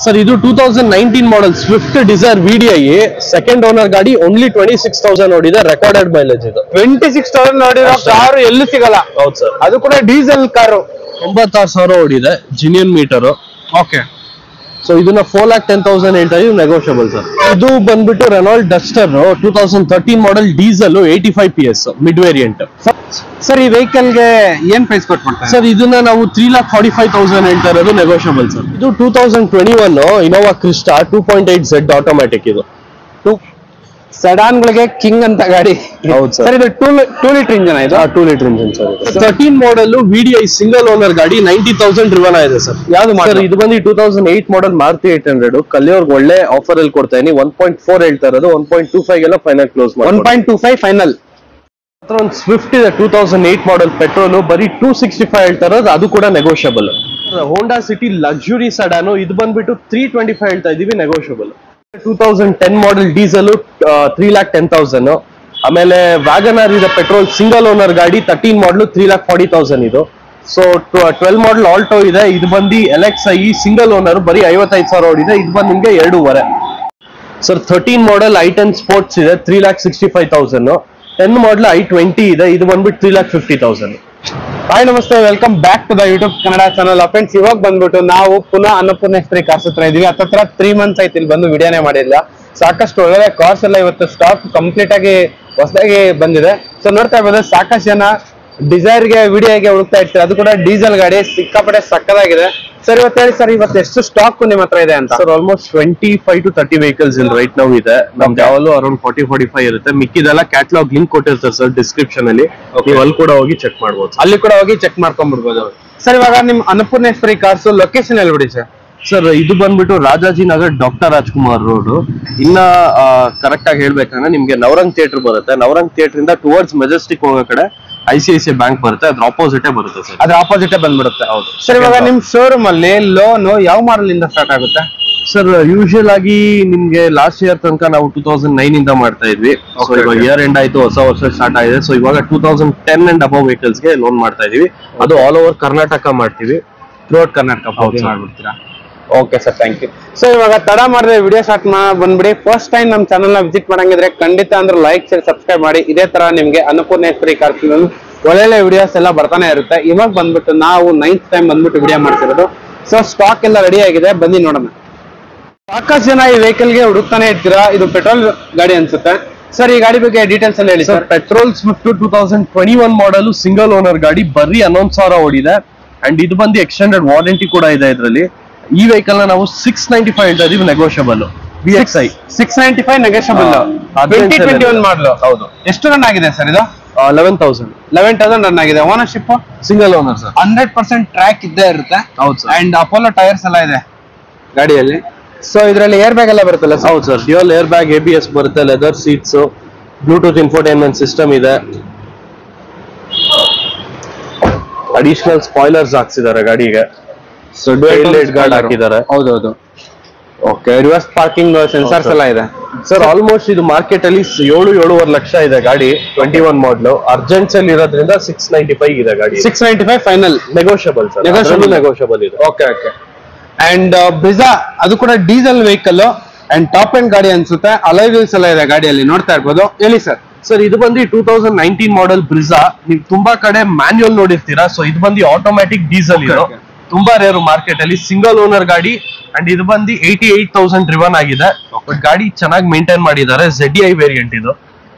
Sir ಇದು 2019 model Swift Dzire VDI second owner ಗಾಡಿ. Only 26,000 ನೋಡಿದೆ, ರೆಕಾರ್ಡೆಡ್ ಮೈಲೇಜ್ ಇದು. 26,000 ನೋಡಿರೋ ಕಾರು ಎಲ್ಲೂ ಸಿಗಲ್ಲ. ಹೌದು ಸರ್, ಅದು ಕೂಡ ಡೀಸೆಲ್ ಕಾರು. 96,000 ಓಡಿದೆ, ಜಿನಿಯನ್ ಮೀಟರ್. ಓಕೆ, ಸೊ ಇದನ್ನ 4,10,000 ಹೇಳ್ತಾ ಇದೀವಿ, ನೆಗೋಷಿಯಬಲ್ ಸರ್. ಇದು ಬಂದ್ಬಿಟ್ಟು Renault Duster 2013 model diesel 85 PS mid variant. Sir ಈ ವೆಹಿಕಲ್ ಗೆ ಏನ್ ಪ್ರೈಸ್ ಕೊಟ್ಟು ಮಾಡ್ತಾರೆ ಸರ್? ಇದನ್ನ ನಾವು 3,45,000 ಹೇಳ್ತಾ ಇರೋದು, ನೆಗೋಷಿಯಬಲ್ ಸರ್. ಇದು 2021 ಇನೋವಾ ಕ್ರಿಸ್ಟಾ 2.8Z ಆಟೋಮ್ಯಾಟಿಕ್. ಇದು ಸೆಡಾನ್ ಗಳಿಗೆ ಕಿಂಗ್ ಅಂತ ಗಾಡಿ. ಹೌದು ಸರ್. ಇದು 2 ಲೀಟರ್ ಇಂಜನ್. ಇದು 2 litre engine sir. 13 model VDI single owner ಗಾಡಿ, 90,000 ಡ್ರಿವನ್ ಆಗಿದೆ ಸರ್. ಯಾವ್ದು ಸರ್? ಇದು ಬಂದು 2008 ಮಾಡೆಲ್ ಮಾರುತಿ 800. ಕಲಿಯೋರ್ಗೆ ಒಳ್ಳೆ ಆಫರ್ ಅಲ್ಲಿ ಕೊಡ್ತಾ ಇದೀನಿ. 1.4 ಹೇಳ್ತಾ ಇರೋದು, 1.25 ಎಲ್ಲ ಫೈನಲ್ ಕ್ಲೋಸ್ ಮಾಡಿ. 1.25 ಫೈನಲ್. ಒಂದು ಸ್ವಿಫ್ಟ್ ಇದೆ 2008 ಮಾಡೆಲ್ ಪೆಟ್ರೋಲ್, ಬರೀ 265 ಹೇಳ್ತಾ ಇರೋದು, ಅದು ಕೂಡ ನೆಗೋಷಿಯಬಲ್. ಹೋಂಡಾ ಸಿಟಿ ಲಕ್ಸುರಿ ಸಡಾನು, ಇದು ಬಂದ್ಬಿಟ್ಟು 325 ಹೇಳ್ತಾ ಇದೀವಿ, ನೆಗೋಷಿಯಬಲ್. 2010 model diesel 3,10,000. ಆಮೇಲೆ ವ್ಯಾಗನರ್ ಇದೆ ಪೆಟ್ರೋಲ್ ಸಿಂಗಲ್ ಓನರ್ ಗಾಡಿ, 13 ಮಾಡಲ್ 3,40,000 ಇದು. ಸೊ 12 ಮಾಡೆಲ್ ಆಲ್ಟೋ ಇದೆ, ಇದು ಬಂದು LXi ಸಿಂಗಲ್ ಓನರ್, ಬರೀ 55,000 ಓಡಿದೆ. ಇದು ಬಂದು ನಿಮ್ಗೆ 2.5. ಸರ್ 13 ಮಾಡೆಲ್ i10 ಸ್ಪೋರ್ಟ್ಸ್ ಇದೆ, 3,65,000. 10 ಮಾಡೆಲ್ i20 ಇದೆ, ಇದು ಬಂದ್ಬಿಟ್ಟು 3,50,000. ಹಾಯ್ ನಮಸ್ತೆ, welcome back to the YouTube Kannada channel. Friends, ಇವಾಗ ಬಂದ್ಬಿಟ್ಟು ನಾವು ಪುನಃ ಅನ್ನಪೂರ್ಣೇಶ್ವರಿ ಕಾರ್ಸ್ ಹತ್ರ ಇದೀವಿ. ಹತ್ರ 3 ಮಂತ್ಸ್ ಆಯ್ತು ಇಲ್ಲಿ ಬಂದು ವಿಡಿಯೋನೇ ಮಾಡಿಲ್ಲ. ಸಾಕಷ್ಟು ಒಳ್ಳೆ ಕಾರ್ಸ್ ಎಲ್ಲ ಇವತ್ತು ಸ್ಟಾಕ್ ಕಂಪ್ಲೀಟ್ ಆಗಿ ಹೊಸದಾಗಿ ಬಂದಿದೆ. ಸೊ ನೋಡ್ತಾ ಇರ್ಬೋದು, ಸಾಕಷ್ಟು ಜನ ಡಿಸೈರ್ಗೆ ವಿಡಿಯೋಗೆ ಹುಡುಕ್ತಾ ಇರ್ತಾರೆ. ಅದು ಕೂಡ ಡೀಸೆಲ್ ಗಾಡಿ, ಸಿಕ್ಕಾಪಟ್ಟೆ ಸಕ್ಕದಾಗಿದೆ. ಸರ್ ಇವತ್ತು ಹೇಳಿ ಸರ್, ಇವತ್ತು ಎಷ್ಟು ಸ್ಟಾಕ್ ನಿಮ್ಮ ಹತ್ರ ಇದೆ ಅಂತ? ಸರ್ ಆಲ್ಮೋಸ್ಟ್ 25 to 30 ವೆಹಿಕಲ್ಸ್ ಇಲ್ಲಿ ರೈಟ್ ನಾವು ಇದೆ. ನಮ್ದು ಯಾವಾಗಲೂ ಅರೌಂಡ್ 40-45 ಇರುತ್ತೆ. ಮಿಕ್ಕಿದೆಲ್ಲ ಕ್ಯಾಟಲಾಗ್ ಲಿಂಕ್ ಕೊಟ್ಟಿರ್ತಾರೆ ಸರ್ ಡಿಸ್ಕ್ರಿಪ್ಷನ್ ಅಲ್ಲಿ, ನೀವು ಅಲ್ಲಿ ಕೂಡ ಹೋಗಿ ಚೆಕ್ ಮಾಡ್ಬೋದು. ಅಲ್ಲಿ ಕೂಡ ಹೋಗಿ ಚೆಕ್ ಮಾಡ್ಕೊಂಡ್ಬಿಡ್ಬೋದು. ಸರ್ ಇವಾಗ ನಿಮ್ ಅನ್ನಪೂರ್ಣೇಶ್ವರಿ ಕಾರ್ಸ್ ಲೊಕೇಶನ್ ಎಲ್ಲಿ ಬಿಡಿ ಸರ್? ಸರ್ ಇದು ಬಂದ್ಬಿಟ್ಟು ರಾಜಾಜಿನಗರ್ ಡಾಕ್ಟರ್ ರಾಜ್ಕುಮಾರ್ ರೋಡ್. ಇನ್ನ ಕರೆಕ್ಟ್ ಆಗಿ ಹೇಳ್ಬೇಕಂದ್ರೆ ನಿಮ್ಗೆ ನವರಂಗ್ ಥಿಯೇಟರ್ ಬರುತ್ತೆ. ನವರಂಗ್ ಥಿಯೇಟರ್ ಇಂದ ಟುವರ್ಡ್ಸ್ ಮೆಜೆಸ್ಟಿಕ್ ಹೋಗೋ ಕಡೆ ICICI ಬ್ಯಾಂಕ್ ಬರುತ್ತೆ, ಅದ್ರ ಆಪೋಸಿಟೇ ಬರುತ್ತೆ ಸರ್. ಅದ್ರ ಆಪೋಸಿಟೇ ಬಂದ್ಬಿಡುತ್ತೆ. ಹೌದು ಸರ್, ಇವಾಗ ನಿಮ್ ಶೋರೂಮ್ ಅಲ್ಲಿ ಲೋನ್ ಯಾವ ಮಾಡೆಲ್ ಇಂದ ಸ್ಟಾರ್ಟ್ ಆಗುತ್ತೆ? ಸರ್ ಯೂಶುವಲ್ ಆಗಿ ನಿಮ್ಗೆ ಲಾಸ್ಟ್ ಇಯರ್ ತನಕ ನಾವು 2009 ಇಂದ ಮಾಡ್ತಾ ಇದ್ವಿ. ಇವಾಗ ಇಯರ್ ಎಂಡ್ ಆಯ್ತು, ಹೊಸ ವರ್ಷ ಸ್ಟಾರ್ಟ್ ಆಗಿದೆ. ಸೊ ಇವಾಗ 2010 ಅಂಡ್ ಅಬವ್ ವೆಹಿಕಲ್ಸ್ ಗೆ ಲೋನ್ ಮಾಡ್ತಾ ಇದೀವಿ. ಅದು ಆಲ್ ಓವರ್ ಕರ್ನಾಟಕ ಮಾಡ್ತೀವಿ, ಥ್ರೂಔಟ್ ಕರ್ನಾಟಕ ಮಾಡ್ಬಿಡ್ತೀರಾ? Okay sir, thank you. So ಇವಾಗ ತಡ ಮಾಡಿದ್ರೆ ವಿಡಿಯೋ ಸ್ಟಾರ್ಟ್ ಬಂದ್ಬಿಡಿ. ಫಸ್ಟ್ ಟೈಮ್ ನಮ್ಮ ಚಾನಲ್ ನ ವಿಸಿಟ್ ಮಾಡಂಗಿದ್ರೆ ಖಂಡಿತ ಅಂದ್ರೆ ಲೈಕ್ ಶೇರ್ ಸಬ್ಸ್ಕ್ರೈಬ್ ಮಾಡಿ. ಇದೇ ತರ ನಿಮ್ಗೆ ಅನ್ನಪೂರ್ಣೇಶ್ವರಿ ಕಾರ್ಸ್ ಒಳ್ಳೊಳ್ಳೆ ವಿಡಿಯೋಸ್ ಎಲ್ಲ ಬರ್ತಾನೆ ಇರುತ್ತೆ. ಇವಾಗ ಬಂದ್ಬಿಟ್ಟು ನಾವು 9th ಟೈಮ್ ಬಂದ್ಬಿಟ್ಟು ವಿಡಿಯೋ ಮಾಡ್ತಿರೋದು. ಸೊ ಸ್ಟಾಕ್ ಎಲ್ಲ ರೆಡಿ ಆಗಿದೆ, ಬನ್ನಿ ನೋಡೋಣ. ಸಾಕಷ್ಟು ಜನ ಈ ವೆಹಿಕಲ್ ಗೆ ಹುಡುಕ್ತಾನೆ ಇರ್ತೀರಾ. ಇದು ಪೆಟ್ರೋಲ್ ಗಾಡಿ ಅನ್ಸುತ್ತೆ. ಸರ್ ಈ ಗಾಡಿ ಬಗ್ಗೆ ಡೀಟೇಲ್ಸ್ ಎಲ್ಲ ಹೇಳಿ sir. Petrol Swift 2021 model single owner ಗಾಡಿ, ಬರೀ 11,000 ಓಡಿದೆ. ಅಂಡ್ ಇದು ಬಂದು ಎಕ್ಸ್ಟೆಂಡೆಡ್ ವಾರಂಟಿ ಕೂಡ ಇದೆ ಇದರಲ್ಲಿ. ಈ ವೆಹಿಕಲ್ ನ ನಾವು 695 ಹೇಳ್ತಾ ಇದೀವಿ, ನೆಗೋಷಿಯಬಲ್. VXi 695 negotiable. 2021 ಮಾಡಲು. ಹೌದು. ಎಷ್ಟು ರನ್ ಆಗಿದೆ ಸರ್ ಇದು? 11,000 ರನ್ ಆಗಿದೆ. Ownership single owner sir. 100% track ಇದ್ದೇ ಇರುತ್ತೆ. ಹೌದು ಸರ್. ಅಂಡ್ ಅಪೋಲೋ ಟೈರ್ಸ್ ಎಲ್ಲ ಇದೆ ಗಾಡಿಯಲ್ಲಿ. ಸೊ ಇದರಲ್ಲಿ ಏರ್ ಬ್ಯಾಗ್ ಎಲ್ಲ ಬರುತ್ತಲ್ಲ? ಹೌದು sir, dual air bag, ABS ಬರುತ್ತೆ, leather seats, Bluetooth infotainment system ಇದೆ. ಅಡಿಷನಲ್ ಸ್ಪಾಯ್ಲರ್ಸ್ ಹಾಕ್ಸಿದ್ದಾರೆ ಗಾಡಿಗೆ. ಸೊ ಡ್ಯುಯಲ್ ಲೈಟ್ ಗಾರ್ಡ್ ಹಾಕಿದ್ದಾರೆ. ಹೌದೌದು. ಓಕೆ, ರಿವರ್ಸ್ ಪಾರ್ಕಿಂಗ್ ಸೆನ್ಸರ್ಸ್ ಎಲ್ಲ ಇದೆ ಸರ್. ಆಲ್ಮೋಸ್ಟ್ ಇದು ಮಾರ್ಕೆಟ್ ಅಲ್ಲಿ 7-7.5 ಲಕ್ಷ ಇದೆ ಗಾಡಿ. 21 ಮಾಡಲು ಅರ್ಜೆಂಟ್ಸ್ ಅಲ್ಲಿ ಇರೋದ್ರಿಂದ 695 ಇದೆ ಗಾಡಿ. 695 ಫೈನಲ್. ನೆಗೋಷಿಯಬಲ್ ಸರ್, ನೆಗೋಷಿಯಬಲ್ ಇದೆ. Okay okay. ಅಂಡ್ ಬ್ರಿಜಾ ಅದು ಕೂಡ diesel vehicle and top end ಗಾಡಿ ಅನ್ಸುತ್ತೆ. ಅಲಾಯ್ ವೀಲ್ಸ್ ಎಲ್ಲ ಇದೆ ಗಾಡಿಯಲ್ಲಿ, ನೋಡ್ತಾ ಇರ್ಬೋದು. ಹೇಳಿ ಸರ್. ಸರ್ ಇದು ಬಂದು 2019 ಮಾಡೆಲ್ ಬ್ರಿಜಾ. ನೀವು ತುಂಬಾ ಕಡೆ ಮ್ಯಾನ್ಯುಯಲ್ ನೋಡಿರ್ತೀರಾ. ಸೊ ಇದು ಬಂದು ಆಟೋಮ್ಯಾಟಿಕ್ ಡೀಸೆಲ್ ಇದು, ತುಂಬಾ ರೇರು ಮಾರ್ಕೆಟ್ ಅಲ್ಲಿ. ಸಿಂಗಲ್ ಓನರ್ ಗಾಡಿ ಅಂಡ್ ಇದು ಬಂದು 88,000 ಡ್ರಿವನ್ ಆಗಿದೆ. ಬಟ್ ಗಾಡಿ ಚೆನ್ನಾಗಿ ಮೇಂಟೈನ್ ಮಾಡಿದ್ದಾರೆ. ZDI ವೇರಿಯಂಟ್ ಇದು.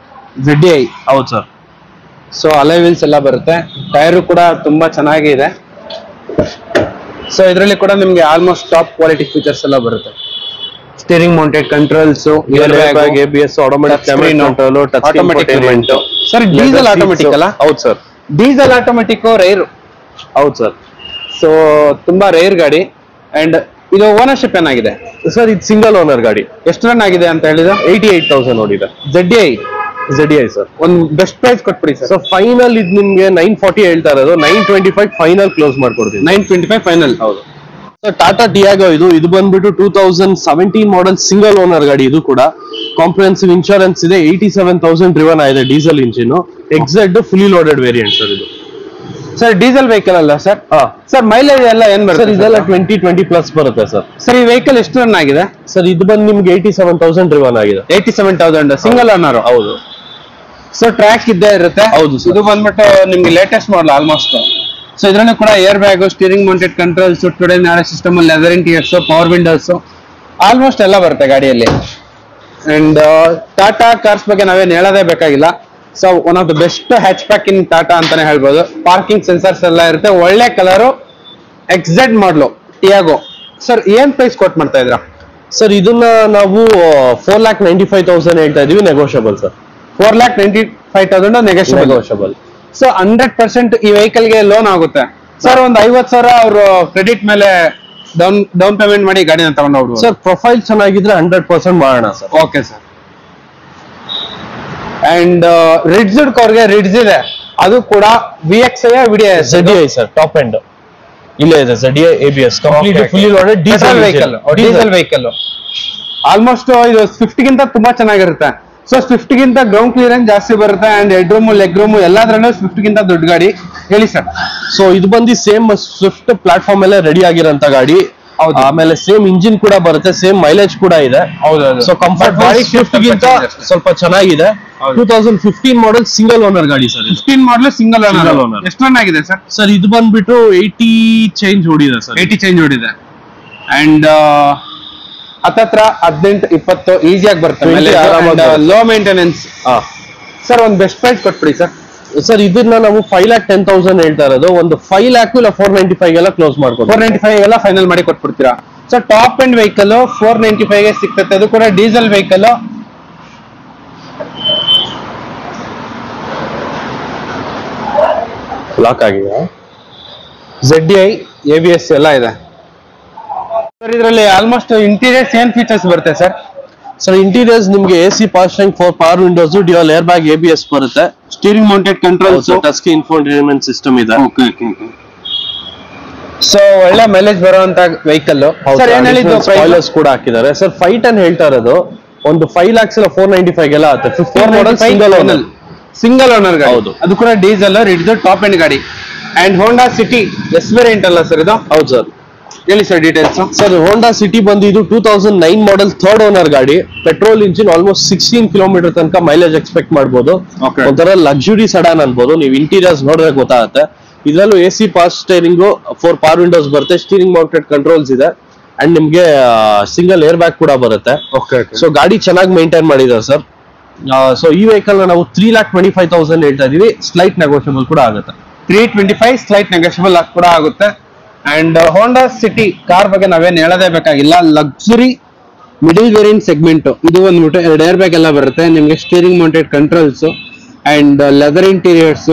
ZDI ಹೌದು ಸರ್. ಸೊ ಅಲಾಯ್ ವೀಲ್ಸ್ ಎಲ್ಲ ಬರುತ್ತೆ. ಟೈರ್ ಕೂಡ ತುಂಬಾ ಚೆನ್ನಾಗಿದೆ. ಸೊ ಇದರಲ್ಲಿ ಕೂಡ ನಿಮ್ಗೆ ಆಲ್ಮೋಸ್ಟ್ ಟಾಪ್ ಕ್ವಾಲಿಟಿ ಫೀಚರ್ಸ್ ಎಲ್ಲ ಬರುತ್ತೆ. Steering mounted controls, air bag, ABS, automatic control, touch infotainment. Sir diesel automatic ಅಲ್ಲ? ಹೌದು ಸರ್. Diesel automatic rare. ಹೌದು ಸರ್. ಸೊ ತುಂಬಾ ರೇರ್ ಗಾಡಿ. ಅಂಡ್ ಇದು ಓನರ್ಶಿಪ್ ಏನಾಗಿದೆ ಸರ್? ಇದು ಸಿಂಗಲ್ ಓನರ್ ಗಾಡಿ. ಎಷ್ಟು ರನ್ ಆಗಿದೆ ಅಂತ ಹೇಳಿದ್ರೆ? 88,000 ನೋಡಿದೆ. ZDI sir. ಒಂದು ಬೆಸ್ಟ್ ಪ್ರೈಸ್ ಕೊಟ್ಬಿಡಿ ಸರ್. ಸೊ ಫೈನಲ್ ಇದು ನಿಮ್ಗೆ 940 ಹೇಳ್ತಾ ಇರೋದು, 925 ಫೈನಲ್ ಕ್ಲೋಸ್ ಮಾಡ್ಕೊಡ್ತೀನಿ. 925 ಫೈನಲ್. ಹೌದು ಸರ್. ಟಾಟಾ ಟಿಯಾಗೋ ಇದು ಬಂದ್ಬಿಟ್ಟು 2017 ಮಾಡೆಲ್ ಸಿಂಗಲ್ ಓನರ್ ಗಾಡಿ. ಇದು ಕೂಡ ಕಾಂಪ್ರಿಹೆನ್ಸಿವ್ ಇನ್ಶೂರೆನ್ಸ್ ಇದೆ. 87,000 ಡ್ರಿವನ್ ಆಗಿದೆ, diesel engine. XZ fully loaded variant sir ಇದು. ಸರ್ ಡೀಸೆಲ್ ವೆಹಿಕಲ್ ಅಲ್ಲ ಸರ್? ಸರ್ ಮೈಲೇಜ್ ಎಲ್ಲ ಏನ್ ಬರುತ್ತೆ ಸರ್? ಇದೆಲ್ಲ 20+ ಬರುತ್ತೆ ಸರ್. ಸರ್ ಈ ವೆಹಿಕಲ್ ಎಷ್ಟು ರನ್ ಆಗಿದೆ ಸರ್ ಇದು ಬಂದು ನಿಮ್ಗೆ 87,000 ಡ್ರಿವನ್ ಆಗಿದೆ. 87,000 ಸಿಂಗಲ್ ಓನರ್? ಹೌದು. ಸೊ ಟ್ರ್ಯಾಕ್ ಇದ್ದೇ ಇರುತ್ತೆ. ಹೌದು. ಇದು ಬಂದ್ಬಿಟ್ಟು ನಿಮ್ಗೆ ಲೇಟೆಸ್ಟ್ ಮಾಡಲ್ ಆಲ್ಮೋಸ್ಟ್. ಸೊ ಇದ್ರಲ್ಲಿ ಕೂಡ air bag, steering mounted controls, ಟುಡೇ ನಾಳೆ system, leather interiors, power windows almost ಎಲ್ಲ ಬರುತ್ತೆ ಗಾಡಿಯಲ್ಲಿ. ಅಂಡ್ ಟಾಟಾ ಕಾರ್ಸ್ ಬಗ್ಗೆ ನಾವೇನು ಹೇಳೋದೇ ಬೇಕಾಗಿಲ್ಲ. So one of the best hatchback in Tata ಅಂತಾನೆ ಹೇಳ್ಬೋದು. ಪಾರ್ಕಿಂಗ್ ಸೆನ್ಸರ್ಸ್ ಎಲ್ಲ ಇರುತ್ತೆ, ಒಳ್ಳೆ colour, XZ model Tiago. Sir ಏನ್ ಪ್ರೈಸ್ ಕೊಟ್ ಮಾಡ್ತಾ ಇದ್ರ ಸರ್? ಇದನ್ನ ನಾವು 4,95,000 ಹೇಳ್ತಾ ಇದೀವಿ, ನೆಗೋಷಿಯಬಲ್ ಸರ್. 4,95,000 ನೆಗೋಷಿಯಬಲ್. ಸೊ 100% ಈ ವೆಹಿಕಲ್ ಗೆ ಲೋನ್ ಆಗುತ್ತೆ ಸರ್. ಒಂದು 50,000 ಅವರು ಕ್ರೆಡಿಟ್ ಮೇಲೆ ಡೌನ್ ಪೇಮೆಂಟ್ ಮಾಡಿ ಗಾಡಿನ ತಗೊಂಡು ಹೋಗ್ಬೋದು ಸರ್. ಪ್ರೊಫೈಲ್ ಚೆನ್ನಾಗಿದ್ರೆ 100% ಮಾಡೋಣ sir. Okay sir. And Ritz ಅವ್ರಿಗೆ ರಿಡ್ಜ್ ಇದೆ, ಅದು ಕೂಡ VXI VDI? ZDI sir, top end ಇಲ್ಲೇ ಇದೆ. ZDI ABS complete fully loaded diesel vehicle. Almost ಇದು ಸ್ವಿಫ್ಟ್ ಗಿಂತ ತುಂಬಾ ಚೆನ್ನಾಗಿರುತ್ತೆ. ಸೊ ಸ್ವಿಫ್ಟ್ ಗಿಂತ ಗ್ರೌಂಡ್ ಕ್ಲಿಯರೆನ್ಸ್ ಜಾಸ್ತಿ ಬರುತ್ತೆ and head room, leg room ಎಲ್ಲಾದ್ರಲ್ಲೂ ಸ್ವಿಫ್ಟ್ ಗಿಂತ ದೊಡ್ಡ ಗಾಡಿ. ಹೇಳಿ ಸರ್. ಸೊ ಇದು ಬಂದು ಸೇಮ್ ಸ್ವಿಫ್ಟ್ ಪ್ಲಾಟ್ಫಾರ್ಮ್ ಎಲ್ಲ ರೆಡಿ ಆಗಿರೋಂತ ಗಾಡಿ. ಆಮೇಲೆ ಸೇಮ್ ಇಂಜಿನ್ ಕೂಡ ಬರುತ್ತೆ, ಸೇಮ್ ಮೈಲೇಜ್ ಕೂಡ ಇದೆ. ಸೊ ಕಂಫರ್ಟ್ ಗಾಡಿ ಸ್ವಿಫ್ಟ್ ಗಿಂತ ಸ್ವಲ್ಪ ಚೆನ್ನಾಗಿದೆ. 2015 ಮಾಡೆಲ್ ಸಿಂಗಲ್ ಓನರ್ ಗಾಡಿ ಸರ್. 15 model single owner. ಎಷ್ಟು ರನ್ ಆಗಿದೆ ಸರ್? ಸರ್ ಇದು ಬಂದ್ಬಿಟ್ಟು 80 ಚೇಂಜ್ ಓಡಿದೆ ಸರ್. 80 ಚೇಂಜ್ ಓಡಿದೆ. ಅಂಡ್ ಹತ್ತತ್ರ 18-20 ಈಸಿಯಾಗಿ ಬರುತ್ತೆ, ಲೋ ಮೇಂಟೆನೆನ್ಸ್. ಸರ್ ಒಂದು ಬೆಸ್ಟ್ ಪ್ರೈಸ್ ಕೊಟ್ಬಿಡಿ ಸರ್. ಸರ್ ಇದನ್ನ ನಾವು 5,10,000 ಹೇಳ್ತಾ ಇರೋದು. ಒಂದು 5 lakh ಇಲ್ಲ 495 ಎಲ್ಲ ಕ್ಲೋಸ್ ಮಾಡ್ಕೊಂಡು 495 ಎಲ್ಲ ಫೈನಲ್ ಮಾಡಿ ಕೊಟ್ಬಿಡ್ತೀರಾ. ಸೊ ಟಾಪ್ ಎಂಡ್ ವೆಹಿಕಲ್ 495 ಗೆ ಸಿಗ್ತದೆ. ಅದು ಕೂಡ ಡೀಸೆಲ್ ವೆಹಿಕಲ್. ಲಾಕ್ ಆಗಿದೆ. ZDI ABS ಎಲ್ಲ ಇದೆ ಸರ್. ಇದರಲ್ಲಿ ಆಲ್ಮೋಸ್ಟ್ ಇಂಟೀರಿಯರ್ಸ್ ಏನ್ ಫೀಚರ್ಸ್ ಬರುತ್ತೆ ಸರ್? ಸರ್ ಇಂಟೀರಿಯರ್ಸ್ ನಿಮ್ಗೆ AC power steering, 4 power Windows, dual air bag, ABS ಬರುತ್ತೆ. Steering mounted controls, touch screen infotainment system ಇದೆ. ಸೊ ಒಳ್ಳೆ ಮೈಲೇಜ್ ಬರುವಂತ ವೆಹಿಕಲ್. ಸರ್ ಏನ್ ಹೇಳಿದ್ದು ಸ್ಪಾಯ್ಲರ್ಸ್ ಕೂಡ ಹಾಕಿದ್ದಾರೆ ಸರ್. 510 ಹೇಳ್ತಾ ಇರೋದು. ಒಂದು 5 lakhs ಇಲ್ಲ 495 ಎಲ್ಲ ಆಗುತ್ತೆ. 15 ಮಾಡೆಲ್ ಸಿಂಗಲ್ ಓನರ್ ಗಾಡಿ. ಹೌದು. ಅದು ಕೂಡ ಡೀಸೆಲ್, ರಿಡ್ಜ್ ಟಾಪ್ ಎಂಡ್ ಗಾಡಿ. And Honda City S variant ಅಲ್ಲ ಸರ್ ಇದು? ಹೌದು ಸರ್. ಹೇಳಿ sir details. Sir Honda City ಬಂದು ಇದು 2009 ಮಾಡೆಲ್ 3rd ಓನರ್ ಗಾಡಿ. ಪೆಟ್ರೋಲ್ ಇಂಜಿನ್, ಆಲ್ಮೋಸ್ಟ್ 16 ಕಿಲೋಮೀಟರ್ ತನಕ ಮೈಲೇಜ್ ಎಕ್ಸ್ಪೆಕ್ಟ್ ಮಾಡಬಹುದು. ಒಂಥರ ಲಕ್ಸುರಿ ಸಡಾನ್ ಅನ್ಬೋದು. ನೀವು ಇಂಟೀರಿಯರ್ಸ್ ನೋಡಿದ್ರೆ ಗೊತ್ತಾಗುತ್ತೆ. ಇದರಲ್ಲೂ AC power steering, 4 power windows ಬರುತ್ತೆ, ಸ್ಟೀರಿಂಗ್ ಮೌಂಟೆಡ್ ಕಂಟ್ರೋಲ್ಸ್ ಇದೆ ಅಂಡ್ ನಿಮ್ಗೆ ಸಿಂಗಲ್ ಏರ್ ಬ್ಯಾಗ್ ಕೂಡ ಬರುತ್ತೆ. ಸೊ ಗಾಡಿ ಚೆನ್ನಾಗಿ ಮೇಂಟೈನ್ ಮಾಡಿದ್ದಾರೆ ಸರ್. ಸೊ ಈ ವೆಹಿಕಲ್ ನಾವು 3,25,000 ಹೇಳ್ತಾ ಇದೀವಿ. ಸ್ಲೈಟ್ ನೆಗೋಷಿಯಬಲ್ ಕೂಡ ಆಗುತ್ತೆ. 325 ಸ್ಲೈಟ್ ನೆಗೋಷಿಯಬಲ್ ಕೂಡ ಆಗುತ್ತೆ. ಅಂಡ್ ಹೋಂಡಾ ಸಿಟಿ ಕಾರ್ ಬಗ್ಗೆ ನಾವೇನ್ ಹೇಳೋದೇ ಬೇಕಾಗಿಲ್ಲ. Luxury middle variant segment. ಇದು ಬಂದ್ಬಿಟ್ಟು 2 ಏರ್ ಬ್ಯಾಗ್ ಎಲ್ಲ ಬರುತ್ತೆ ನಿಮ್ಗೆ, steering mounted controls and leather interiors,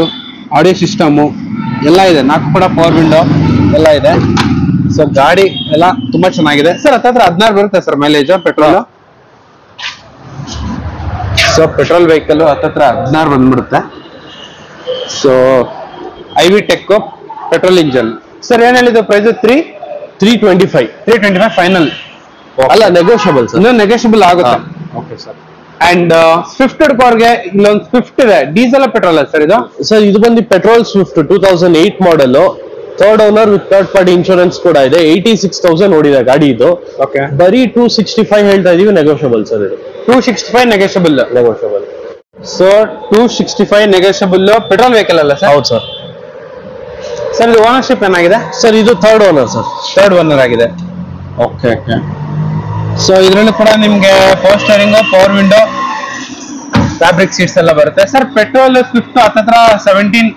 audio system ಎಲ್ಲ ಇದೆ. 4 ಕೂಡ ಪವರ್ ವಿಂಡೋ ಎಲ್ಲ ಇದೆ. ಸೊ ಗಾಡಿ ಎಲ್ಲ ತುಂಬಾ ಚೆನ್ನಾಗಿದೆ ಸರ್. ಹತ್ತತ್ರ 16 ಬರುತ್ತೆ sir mileage petrol. So petrol vehicle ಹತ್ತತ್ರ 16 ಬಂದ್ಬಿಡುತ್ತೆ. So IV tech petrol engine. Sir ಏನ್ ಹೇಳಿದ್ದು ಪ್ರೈಸ್? 325 ಫೈನಲ್ ಅಲ್ಲ, ನೆಗೋಷಿಯಬಲ್ ಸರ್. ಇನ್ನೂ ನೆಗೋಷಿಯಬಲ್ ಆಗುತ್ತೆ. Okay sir. ಅಂಡ್ ಸ್ವಿಫ್ಟ್ ಕಾರ್ಗೆ ಇಲ್ಲೊಂದು ಸ್ವಿಫ್ಟ್ ಇದೆ, ಡೀಸೆಲ್ ಪೆಟ್ರೋಲ್ ಸರ್ ಇದು? ಸರ್ ಇದು ಬಂದು petrol Swift 2008 model, 3rd owner with 3rd party insurance ಕೂಡ ಇದೆ. 86,000 ಓಡಿದೆ ಗಾಡಿ ಇದು. ಓಕೆ. ಬರೀ 265 ಹೇಳ್ತಾ ಇದೀವಿ, ನೆಗೋಷಿಯಬಲ್ ಸರ್ ಇದು. 265 negotiable. So 265 negotiable petrol vehicle ಅಲ್ಲ ಸರ್? ಹೌದು ಸರ್. ಸರ್ ಇದು ಓನರ್ಶಿಪ್ ಏನಾಗಿದೆ ಸರ್? ಇದು 3rd owner sir. 3rd owner ಆಗಿದೆ. ಓಕೆ. ಸೊ ಇದರಲ್ಲೂ ಕೂಡ ನಿಮ್ಗೆ power steering, power window, fabric seats ಎಲ್ಲ ಬರುತ್ತೆ ಸರ್. ಪೆಟ್ರೋಲ್ ಸ್ವಿಫ್ಟ್ ಹತ್ತತ್ರ 17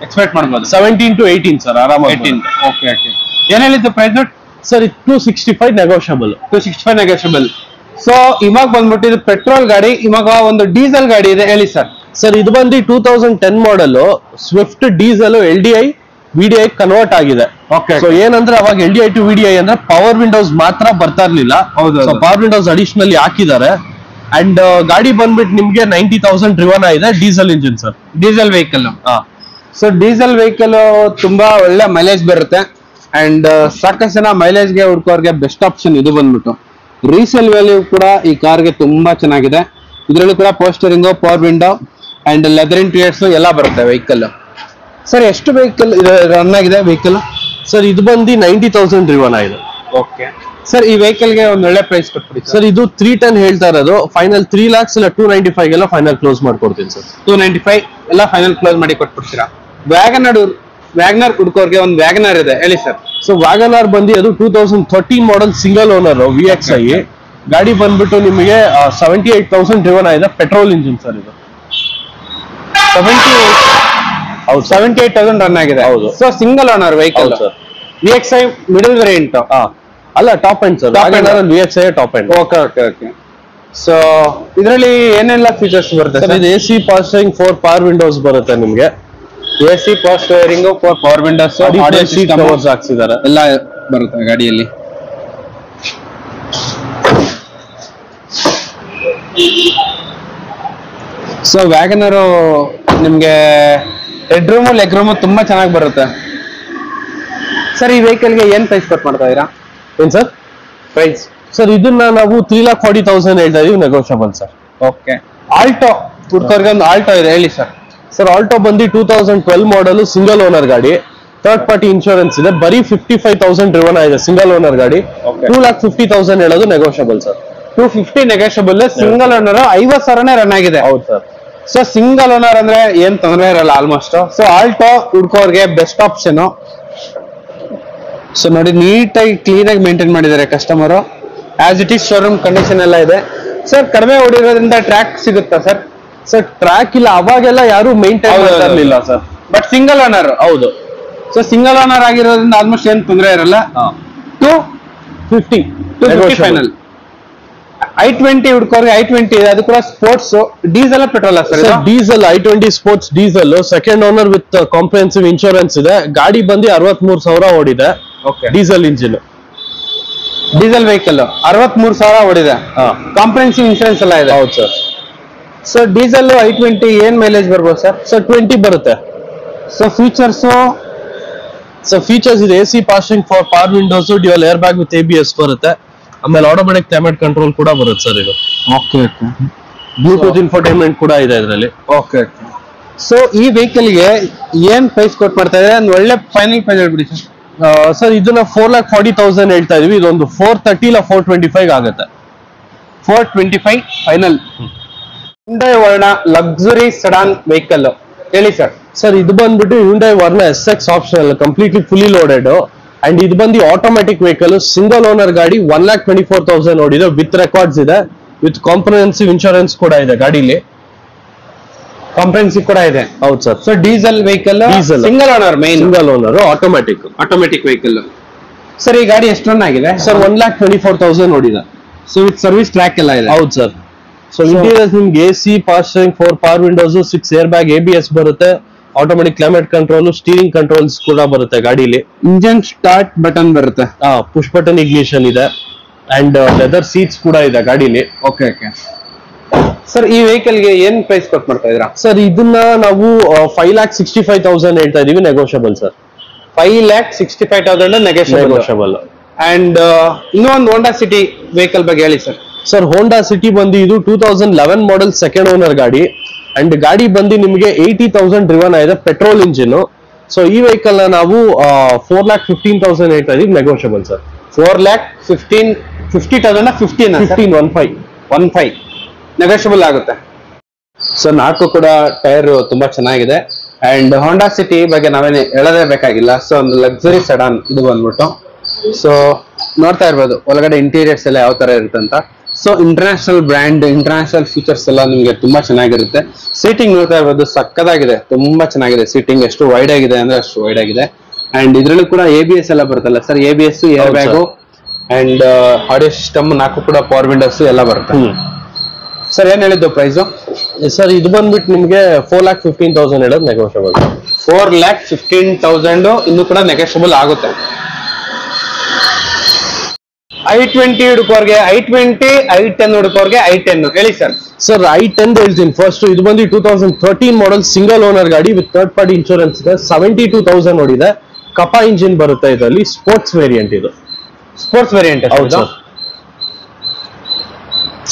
ಎಕ್ಸ್ಪೆಕ್ಟ್ ಮಾಡ್ಬೋದು. 17 to 18 ಸರ್, ಆರಾಮಾಗಿ 18. ಓಕೆ. ಏನ್ ಹೇಳಿದ್ದು price sir? 265 negotiable. 265 negotiable. So ಇವಾಗ ಬಂದ್ಬಿಟ್ಟು ಇದು ಪೆಟ್ರೋಲ್ ಗಾಡಿ, ಇವಾಗ ಒಂದು ಡೀಸೆಲ್ ಗಾಡಿ ಇದೆ. ಹೇಳಿ ಸರ್. ಸರ್ ಇದು ಬಂದು 2010 model Swift diesel LDI VDI convert ಆಗಿದೆ. ಸೊ ಏನಂದ್ರೆ ಅವಾಗ LDI to VDI ಅಂದ್ರೆ ಪವರ್ ವಿಂಡೋಸ್ ಮಾತ್ರ ಬರ್ತಾ ಇರ್ಲಿಲ್ಲ. ಸೊ ಪವರ್ ವಿಂಡೋಸ್ ಅಡಿಷನಲಿ ಹಾಕಿದ್ದಾರೆ. ಅಂಡ್ ಗಾಡಿ ಬಂದ್ಬಿಟ್ಟು ನಿಮ್ಗೆ 90,000 ಡ್ರಿವನ್ ಆಗಿದೆ. Diesel engine sir, diesel vehicle. So diesel vehicle ತುಂಬಾ ಒಳ್ಳೆ ಮೈಲೇಜ್ ಬರುತ್ತೆ. ಅಂಡ್ ಸಾಕಷ್ಟು ಜನ ಮೈಲೇಜ್ಗೆ ಹುಡ್ಕೋರ್ಗೆ ಬೆಸ್ಟ್ ಆಪ್ಷನ್ ಇದು ಬಂದ್ಬಿಟ್ಟು. ರೀಸೇಲ್ ವ್ಯಾಲ್ಯೂ ಕೂಡ ಈ ಕಾರ್ಗೆ ತುಂಬಾ ಚೆನ್ನಾಗಿದೆ. ಇದರಲ್ಲೂ ಕೂಡ power steering, power window and leather interiors ಎಲ್ಲ ಬರುತ್ತೆ ವೆಹಿಕಲ್. ಸರ್ ಎಷ್ಟು ವೆಹಿಕಲ್ ರನ್ ಆಗಿದೆ ವೆಹಿಕಲ್? ಸರ್ ಇದು ಬಂದು 90,000 ಡ್ರಿವನ್ ಆಗಿದೆ. ಓಕೆ ಸರ್, ಈ ವೆಹಿಕಲ್ ಗೆ ಒಂದ್ ಒಳ್ಳೆ ಪ್ರೈಸ್ ಕೊಟ್ಬಿಡಿ ಸರ್. ಇದು 310 ಹೇಳ್ತಾ ಇರೋದು, ಫೈನಲ್ 3 lakhs ಇಲ್ಲ 295 ಎಲ್ಲ ಫೈನಲ್ ಕ್ಲೋಸ್ ಮಾಡ್ಕೊಡ್ತೀನಿ ಸರ್. 295 ಎಲ್ಲ ಫೈನಲ್ ಕ್ಲೋಸ್ ಮಾಡಿ ಕೊಟ್ಬಿಡ್ತೀರಾ. ವ್ಯಾಗನರ್ ಹುಡ್ಕೋರ್ಗೆ ಒಂದು ವ್ಯಾಗನರ್ ಇದೆ, ಹೇಳಿ ಸರ್. ಸೊ ವ್ಯಾಗನರ್ ಬಂದು ಅದು 2013 ಮಾಡಲ್ ಸಿಂಗಲ್ ಓನರ್ VXI. ಗಾಡಿ ಬಂದ್ಬಿಟ್ಟು ನಿಮಗೆ 78,000 ಡ್ರಿವನ್ ಆಗಿದೆ, ಪೆಟ್ರೋಲ್ ಇಂಜಿನ್ ಸರ್. ಇದು 78,000 ರನ್ ಆಗಿದೆ. ಹೌದು. So single owner vehicle sir. VXI middle variant ಅಲ್ಲ, top end sir. VXI top end. Okay okay okay. So ಇದರಲ್ಲಿ ಏನೆಲ್ಲ ಫೀಚರ್ಸ್ ಬರುತ್ತೆ ಸರ್? ಇದು AC power steering, 4 power windows ಬರುತ್ತೆ ನಿಮಗೆ. AC power steering, 4 power windows, audio seat covers ಹಾಕ್ಸಿದ್ದಾರೆ, ಎಲ್ಲ ಬರುತ್ತೆ ಗಾಡಿಯಲ್ಲಿ. ಸೊ ವ್ಯಾಗನರು ನಿಮ್ಗೆ ಹೆಡ್ ರೂಮು ಲೆಗ್ ರೂಮು ತುಂಬಾ ಚೆನ್ನಾಗಿ ಬರುತ್ತೆ ಸರ್. ಈ ವೆಹಿಕಲ್ಗೆ ಏನ್ ಪ್ರೈಸ್ ಕೊಟ್ ಮಾಡ್ತಾ ಇದೀರಾ? ಏನ್ ಸರ್ ಪ್ರೈಸ್? ಸರ್ ಇದನ್ನ ನಾವು 3,40,000 ಹೇಳ್ತಾ ಇದೀವಿ, ನೆಗೋಷಿಯಬಲ್ ಸರ್. ಓಕೆ. ಆಲ್ಟೋ ಹುಡ್ಕೋರ್ಗೆ ಒಂದು ಆಲ್ಟೋ ಇದೆ, ಹೇಳಿ ಸರ್. ಸರ್ ಆಲ್ಟೋ ಬಂದು 2012 ಮಾಡಲ್ ಸಿಂಗಲ್ ಓನರ್ ಗಾಡಿ, ಥರ್ಡ್ ಪಾರ್ಟಿ ಇನ್ಶೂರೆನ್ಸ್ ಇದೆ, ಬರೀ 55,000 ಡ್ರಿವನ್ ಆಗಿದೆ, ಸಿಂಗಲ್ ಓನರ್ ಗಾಡಿ. 2,50,000 ಹೇಳೋದು negotiable sir. 250 negotiable. Single owner 50,000 run ಆಗಿದೆ. ಹೌದು ಸರ್. ಸೊ ಸಿಂಗಲ್ ಓನರ್ ಅಂದ್ರೆ ಏನ್ ತೊಂದರೆ ಇರಲ್ಲ ಆಲ್ಮೋಸ್ಟ್. ಸೊ ಆಲ್ಟೋ ಹುಡ್ಕೋರ್ಗೆ ಬೆಸ್ಟ್ ಆಪ್ಷನ್. ಸೊ ನೋಡಿ, ನೀಟಾಗಿ ಕ್ಲೀನ್ ಆಗಿ ಮೇಂಟೈನ್ ಮಾಡಿದ್ದಾರೆ customer. As it is showroom condition ಎಲ್ಲ ಇದೆ ಸರ್. ಕಡಿಮೆ ಓಡಿರೋದ್ರಿಂದ ಟ್ರ್ಯಾಕ್ ಸಿಗುತ್ತಾ ಸರ್? ಸರ್ ಟ್ರ್ಯಾಕ್ ಇಲ್ಲ, ಅವಾಗೆಲ್ಲ ಯಾರು ಮೇಂಟೈನ್ ಮಾಡ್ತಾ ಇರಲಿಲ್ಲ ಸರ್. But single owner. ಹೌದು. ಸೊ ಸಿಂಗಲ್ ಓನರ್ ಆಗಿರೋದ್ರಿಂದ ಆಲ್ಮೋಸ್ಟ್ ಏನ್ ತೊಂದರೆ ಇರಲ್ಲ. 250 ಫೈನಲ್. i20 ಹುಡ್ಕೋರ್ಗೆ i20 ಇದೆ, ಅದು ಕೂಡ sports. Diesel petrol sir? Diesel, i20 sports diesel, second owner with comprehensive insurance ಇದೆ. ಗಾಡಿ ಬಂದು 63,000 ಓಡಿದೆ. ಡೀಸೆಲ್ ಇಂಜಿನ್, ಡೀಸೆಲ್ ವೆಹಿಕಲ್ 63,000 ಓಡಿದೆ. ಕಾಂಪ್ರಿಹೆನ್ಸಿವ್ ಇನ್ಶೂರೆನ್ಸ್ ಎಲ್ಲ ಇದೆ. ಹೌದು ಸರ್. ಸೊ ಡೀಸೆಲ್ i20 ಏನ್ ಮೈಲೇಜ್ ಬರ್ಬೋದು ಸರ್? ಸರ್ 20 ಬರುತ್ತೆ. ಸೊ ಫೀಚರ್ಸ್ ಇದೆ, AC passing, 4 power Windows, dual air bag with ABS ಬರುತ್ತೆ. ಆಮೇಲೆ ಆಟೋಮೆಟಿಕ್ ಕ್ಲೈಮೇಟ್ ಕಂಟ್ರೋಲ್ ಕೂಡ ಬರುತ್ತೆ ಸರ್ ಇದು. Okay okay. ಬ್ಲೂಟೂತ್ ಇನ್ಫೋಟೈನ್ಮೆಂಟ್ ಕೂಡ ಇದೆ ಇದರಲ್ಲಿ. Okay okay. ಸೊ ಈ ವೆಹಿಕಲ್ಗೆ ಏನ್ ಪ್ರೈಸ್ ಕೊಟ್ ಮಾಡ್ತಾ ಇದೆ? ಒಂದು ಒಳ್ಳೆ ಫೈನಲ್ ಪ್ರೈಸ್ ಹೇಳ್ಬಿಡಿ ಸರ್. ಸರ್ ಇದನ್ನ 4,40,000 ಹೇಳ್ತಾ ಇದೀವಿ. ಇದೊಂದು 430 ಇಲ್ಲ 425 ಆಗುತ್ತೆ. 425 ಫೈನಲ್. Hyundai ವರ್ಣ ಲಕ್ಸುರಿ ಸೆಡಾನ್ ವೆಹಿಕಲ್, ಹೇಳಿ ಸರ್. ಸರ್ ಇದು ಬಂದ್ಬಿಟ್ಟು Hyundai ವರ್ಣ SX optional, completely fully loaded. And ಇದು ಬಂದು ಆಟೋಮೆಟಿಕ್ ವೆಹಿಕಲ್, ಸಿಂಗಲ್ ಓನರ್ ಗಾಡಿ, 1,24,000 ಓಡಿದೆ, ವಿತ್ ರೆಕಾರ್ಡ್ಸ್ ಇದೆ, ವಿತ್ ಕಾಂಪ್ರಿಹೆನ್ಸಿವ್ ಇನ್ಶೂರೆನ್ಸ್ ಕೂಡ ಇದೆ ಗಾಡಿಲಿ. ಕಾಂಪ್ರಿಹೆನ್ಸಿವ್ ಕೂಡ ಇದೆ. ಹೌದು sir. So diesel vehicle, diesel, single owner, main single owner, automatic vehicle. Sir ಈ ಗಾಡಿ ಎಷ್ಟು ರನ್ ಆಗಿದೆ? ಸರ್ 1,24,000 ಓಡಿದೆ. ಸೊ ವಿತ್ ಸರ್ವಿಸ್ ಟ್ರ್ಯಾಕ್ ಎಲ್ಲ ಇದೆ. ಹೌದು ಸರ್. ಸೊ ಇಂಟೀರಿಯರ್ಸ್ ನಿಮ್ಗೆ AC power steering, 4 power Windows, 6 air bag, ABS ಬರುತ್ತೆ, automatic climate control, steering controls ಕೂಡ ಬರುತ್ತೆ ಗಾಡಿಲಿ. ಇಂಜಿನ್ ಸ್ಟಾರ್ಟ್ ಬಟನ್ ಬರುತ್ತೆ, ಪುಷ್ ಬಟನ್ ಇಗ್ನಿಷನ್ ಇದೆ, ಅಂಡ್ ಲೆದರ್ ಸೀಟ್ಸ್ ಕೂಡ ಇದೆ ಗಾಡಿಲಿ. Okay okay. ಸರ್ ಈ ವೆಹಿಕಲ್ಗೆ ಏನ್ ಪ್ರೈಸ್ ಕೊಟ್ ಮಾಡ್ತಾ ಇದ್ದೀರಾ? ಸರ್ ಇದನ್ನ ನಾವು 5,65,000 ಹೇಳ್ತಾ ಇದೀವಿ, ನೆಗೋಷಿಯಬಲ್ ಸರ್. 5,65,000 ನೆಗೋಷಿಯಬಲ್. ಅಂಡ್ ಇನ್ನೊಂದು ಹೋಂಡಾ ಸಿಟಿ ವೆಹಿಕಲ್ ಬಗ್ಗೆ ಹೇಳಿ ಸರ್. ಸರ್ ಹೋಂಡಾ ಸಿಟಿ ಬಂದು ಇದು 2011 ಮಾಡೆಲ್ ಸೆಕೆಂಡ್ ಓನರ್ ಗಾಡಿ. ಅಂಡ್ ಗಾಡಿ ಬಂದು ನಿಮಗೆ 80,000 ಡ್ರಿವನ್ ಆಗಿದೆ, ಪೆಟ್ರೋಲ್ ಇಂಜಿನ್. ಸೊ ಈ ವೆಹಿಕಲ್ ನ ನಾವು 4,15,000 ಹೇಳ್ತಾ ಇದೀವಿ, ನೆಗೋಷಿಯಬಲ್ ಸರ್. 4,50,000 ನೆಗೋಷಿಯಬಲ್ ಆಗುತ್ತೆ. ಸೊ 4 ಕೂಡ ಟೈರ್ ತುಂಬಾ ಚೆನ್ನಾಗಿದೆ. ಅಂಡ್ ಹೋಂಡಾ ಸಿಟಿ ಬಗ್ಗೆ ನಾವೇನು ಹೇಳದೇ ಬೇಕಾಗಿಲ್ಲ. ಸೊ ಒಂದು ಲಕ್ಸುರಿ ಸೆಡಾನ್ ಇದು ಬಂದ್ಬಿಟ್ಟು. ಸೊ ನೋಡ್ತಾ ಇರ್ಬೋದು ಒಳಗಡೆ ಇಂಟೀರಿಯರ್ಸ್ ಎಲ್ಲ ಯಾವ ತರ ಇರುತ್ತೆ ಅಂತ. So international brand, international features ಎಲ್ಲ ನಿಮಗೆ ತುಂಬಾ ಚೆನ್ನಾಗಿರುತ್ತೆ. ಸೀಟಿಂಗ್ ನೋಡ್ತಾ ಇರ್ಬೋದು, ಸಕ್ಕದಾಗಿದೆ, ತುಂಬಾ ಚೆನ್ನಾಗಿದೆ. ಸೀಟಿಂಗ್ ಎಷ್ಟು ವೈಡ್ ಆಗಿದೆ ಅಂದ್ರೆ ಅಷ್ಟು ವೈಡ್ ಆಗಿದೆ. ಅಂಡ್ ಇದ್ರಲ್ಲೂ ಕೂಡ ABS ಎಲ್ಲ ಬರುತ್ತಲ್ಲ sir, ABS, air bag and audio system, 4 ಕೂಡ ಪವರ್ ವಿಂಡೋಸ್ ಎಲ್ಲ ಬರುತ್ತೆ. ಸರ್ ಏನ್ ಹೇಳಿದ್ದು ಪ್ರೈಸು? ಸರ್ ಇದು ಬಂದ್ಬಿಟ್ಟು ನಿಮ್ಗೆ 4,15,000 ಹೇಳೋದು, ನೆಗೋಷಿಯಬಲ್. 4,15,000 ಇನ್ನು ಕೂಡ ನೆಗೋಷಿಯಬಲ್ ಆಗುತ್ತೆ. i20 ಹುಡುಕೋರ್ಗೆ i20, i10 ಹುಡುಕೋರ್ಗೆ i10 ಹೇಳಿ ಸರ್. ಸರ್ i10 ಹೇಳ್ತೀನಿ ಫಸ್ಟ್. ಇದು ಬಂದು 2013 ಮಾಡೆಲ್ ಸಿಂಗಲ್ ಓನರ್ ಗಾಡಿ ವಿತ್ ಥರ್ಡ್ ಪಾರ್ಟಿ ಇನ್ಶೂರೆನ್ಸ್ ಇದೆ, 72,000 ಓಡಿದೆ, ಕಪಾ ಇಂಜಿನ್ ಬರುತ್ತೆ ಇದರಲ್ಲಿ, ಸ್ಪೋರ್ಟ್ಸ್ ವೇರಿಯಂಟ್ ಇದು. ಸ್ಪೋರ್ಟ್ಸ್ ವೇರಿಯಂಟ್ ಹೌದು.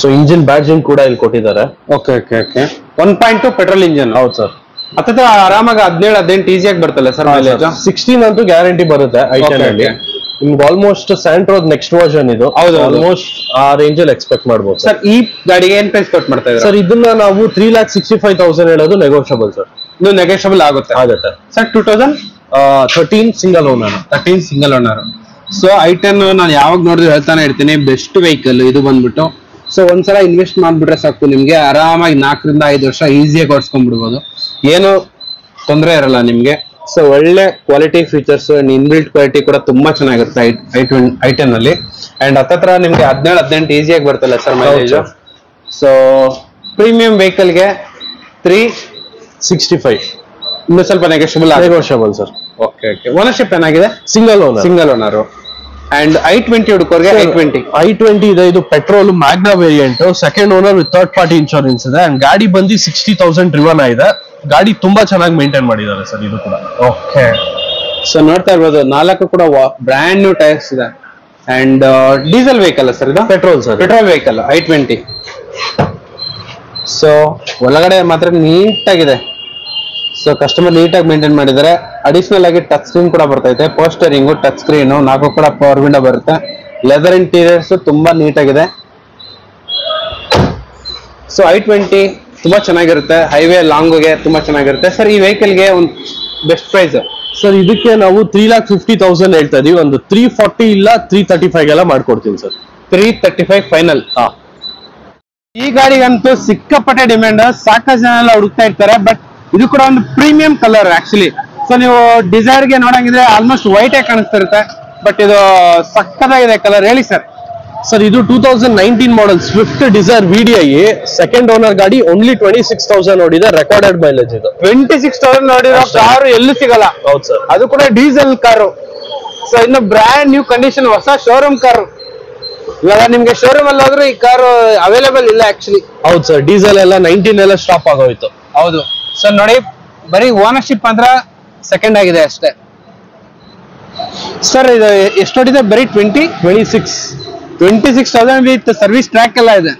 ಸೊ ಇಂಜಿನ್ ಬ್ಯಾಡ್ಜಿಂಗ್ ಕೂಡ ಇಲ್ಲಿ ಕೊಟ್ಟಿದ್ದಾರೆ. Okay okay okay. 1.2 petrol engine. ಹೌದು ಸರ್. ಹತ್ತತ್ರ ಆರಾಮಾಗಿ 17-18 ಈಸಿಯಾಗಿ ಬರ್ತಲ್ಲ ಸರ್ ಮೈಲೇಜ್? 16 ಅಂತೂ ಗ್ಯಾರಂಟಿ ಬರುತ್ತೆ ಐಟನ್ ಅಲ್ಲಿ. ನಿಮ್ಗೆ ಆಲ್ಮೋಸ್ಟ್ ಸ್ಯಾಂಟ್ರೋದ್ ನೆಕ್ಸ್ಟ್ ವರ್ಷನ್ ಇದು. ಆಲ್ಮೋಸ್ಟ್ ಆ ರೇಂಜ್ ಅಲ್ಲಿ ಎಕ್ಸ್ಪೆಕ್ಟ್ ಮಾಡಬಹುದು ಸರ್. ಈ ಗಾಡಿಗೆ ಏನ್ ಪ್ರೈಸ್ ಕೊಟ್ಟು ಮಾಡ್ತಾ ಇದ್ದಾರೆ ಸರ್? ಇದನ್ನ ನಾವು 3,65,000 ಹೇಳೋದು ನೆಗೋಷಿಯಬಲ್ ಸರ್. ಇದು ನೆಗೋಷಿಯಬಲ್ ಆಗುತ್ತೆ sir. 2013 single owner. 13 single owner. So i ten ನಾನು ಯಾವಾಗ ನೋಡಿದ್ರು ಹೇಳ್ತಾನೆ ಇರ್ತೀನಿ, ಬೆಸ್ಟ್ ವೆಹಿಕಲ್ ಇದು ಬಂದ್ಬಿಟ್ಟು. ಸೊ ಒಂದ್ಸಲ ಇನ್ವೆಸ್ಟ್ ಮಾಡ್ಬಿಟ್ರೆ ಸಾಕು, ನಿಮ್ಗೆ ಆರಾಮಾಗಿ 4 ರಿಂದ 5 ವರ್ಷ ಈಸಿಯಾಗಿ ಓಡಿಸ್ಕೊಂಡ್ಬಿಡ್ಬೋದು, ಏನು ತೊಂದರೆ ಇರಲ್ಲ ನಿಮ್ಗೆ. ಸೊ ಒಳ್ಳೆ quality features and inbuilt quality ಕೂಡ ತುಂಬಾ ಚೆನ್ನಾಗಿರುತ್ತೆ ಐಟನ್ ಅಲ್ಲಿ. ಅಂಡ್ ಹತ್ತತ್ರ ನಿಮ್ಗೆ 17-18 ಈಸಿಯಾಗಿ ಬರ್ತಲ್ಲ ಸರ್ ಮೈಲೇಜ್. ಸೊ ಪ್ರೀಮಿಯಂ ವೆಹಿಕಲ್ಗೆ 365 ಇನ್ನು ಸ್ವಲ್ಪ negotiable sir. Okay okay. Ownership ಏನಾಗಿದೆ? Single owner. ಅಂಡ್ i20 ಹುಡುಕೋರ್ಗೆ i20 ಇದೆ. ಇದು petrol Magna variant, second owner with third party insurance ಇದೆ. ಅಂಡ್ ಗಾಡಿ ಬಂದು 60,000 ಡ್ರಿವನ್ ಆಗಿದೆ. ಗಾಡಿ ತುಂಬಾ ಚೆನ್ನಾಗಿ ಮೇಂಟೈನ್ ಮಾಡಿದ್ದಾರೆ ಸರ್ ಇದು ಕೂಡ. ಓಕೆ. ಸೊ ನೋಡ್ತಾ ಇರ್ಬೋದು 4 ಕೂಡ ಬ್ರ್ಯಾಂಡ್ ನ್ಯೂ ಟೈರ್ಸ್ ಇದೆ. ಅಂಡ್ ಡೀಸೆಲ್ ವೆಹಿಕಲ್ ಸರ್ ಇದು? Petrol sir. Petrol vehicle i20. So ಒಳಗಡೆ ಮಾತ್ರ ನೀಟಾಗಿದೆ. ಸೊ ಕಸ್ಟಮರ್ ನೀಟಾಗಿ ಮೇಂಟೈನ್ ಮಾಡಿದ್ದಾರೆ. ಅಡಿಷನಲ್ ಆಗಿ ಟಚ್ ಸ್ಕ್ರೀನ್ ಕೂಡ ಬರ್ತೈತೆ, ಪೋಸ್ಟರಿಂಗು, ಟಚ್ ಸ್ಕ್ರೀನು, 4 ಕೂಡ ಪವರ್ ವಿಂಡೋ ಬರುತ್ತೆ. ಲೆದರ್ ಇಂಟೀರಿಯರ್ಸ್ ತುಂಬಾ ನೀಟಾಗಿದೆ. ಸೊ i20 ತುಂಬಾ ಚೆನ್ನಾಗಿರುತ್ತೆ, ಹೈವೇ ಲಾಂಗ್ಗೆ ತುಂಬಾ ಚೆನ್ನಾಗಿರುತ್ತೆ ಸರ್. ಈ ವೆಹಿಕಲ್ಗೆ ಒಂದು ಬೆಸ್ಟ್ ಪ್ರೈಸ್ ಸರ್? ಇದಕ್ಕೆ ನಾವು 3,50,000 ಹೇಳ್ತಾ ಇದೀವಿ. ಒಂದು 340 ಇಲ್ಲ 335 ಎಲ್ಲ ಮಾಡ್ಕೊಡ್ತೀನಿ ಸರ್. 335 ಫೈನಲ್. ಈ ಗಾಡಿಗಂತೂ ಸಿಕ್ಕಾಪಟ್ಟೆ ಡಿಮ್ಯಾಂಡ್, ಸಾಕಷ್ಟು ಜನ ಎಲ್ಲ ಹುಡುಕ್ತಾ ಇರ್ತಾರೆ. ಬಟ್ ಇದು ಕೂಡ ಒಂದು ಪ್ರೀಮಿಯಂ ಕಲರ್ ಆಕ್ಚುಲಿ. ಸೊ ನೀವು ಡಿಸೈರ್ಗೆ ನೋಡಂಗಿದ್ರೆ ಆಲ್ಮೋಸ್ಟ್ ವೈಟ್ ಆಗಿ ಕಾಣಿಸ್ತಾ ಇರುತ್ತೆ, ಬಟ್ ಇದು ಸಕ್ಕತ್ತಾಗಿದೆ ಕಲರ್. ಹೇಳಿ ಸರ್. ಸರ್ ಇದು 2019 model Swift Dzire VDI, second owner ಗಾಡಿ. ಓನ್ಲಿ 26,000 ನೋಡಿದೆ, ರೆಕಾರ್ಡೆಡ್ ಮೈಲೇಜ್ ಇದು. 26,000 ನೋಡಿರೋ ಕಾರು ಎಲ್ಲೂ ಸಿಗಲ್ಲ. ಹೌದು ಸರ್. ಅದು ಕೂಡ ಡೀಸೆಲ್ ಕಾರು. ಸೊ ಇನ್ನು ಬ್ರ್ಯಾಂಡ್ ನ್ಯೂ ಕಂಡೀಷನ್, ಹೊಸ ಶೋರೂಮ್ ಕಾರು. ಇವಾಗ ನಿಮ್ಗೆ ಶೋರೂಮ್ ಅಲ್ಲಿ ಹೋದ್ರೆ ಈ ಕಾರು ಅವೈಲೇಬಲ್ ಇಲ್ಲ ಆಕ್ಚುಲಿ. ಹೌದು ಸರ್. ಡೀಸೆಲ್ ಎಲ್ಲ 19 ಎಲ್ಲ ಸ್ಟಾಪ್ ಆಗೋಯ್ತು. ಹೌದು. ಸೊ ನೋಡಿ, ಬರೀ ಓನರ್ಶಿಪ್ ಮಾತ್ರ ಸೆಕೆಂಡ್ ಆಗಿದೆ ಅಷ್ಟೇ ಸರ್. ಇದು ಎಷ್ಟು ಹೊಡಿದೆ? ಬರೀ 26,000 ವಿತ್ ಸರ್ವಿಸ್ ಟ್ರ್ಯಾಕ್ ಎಲ್ಲ ಇದೆ.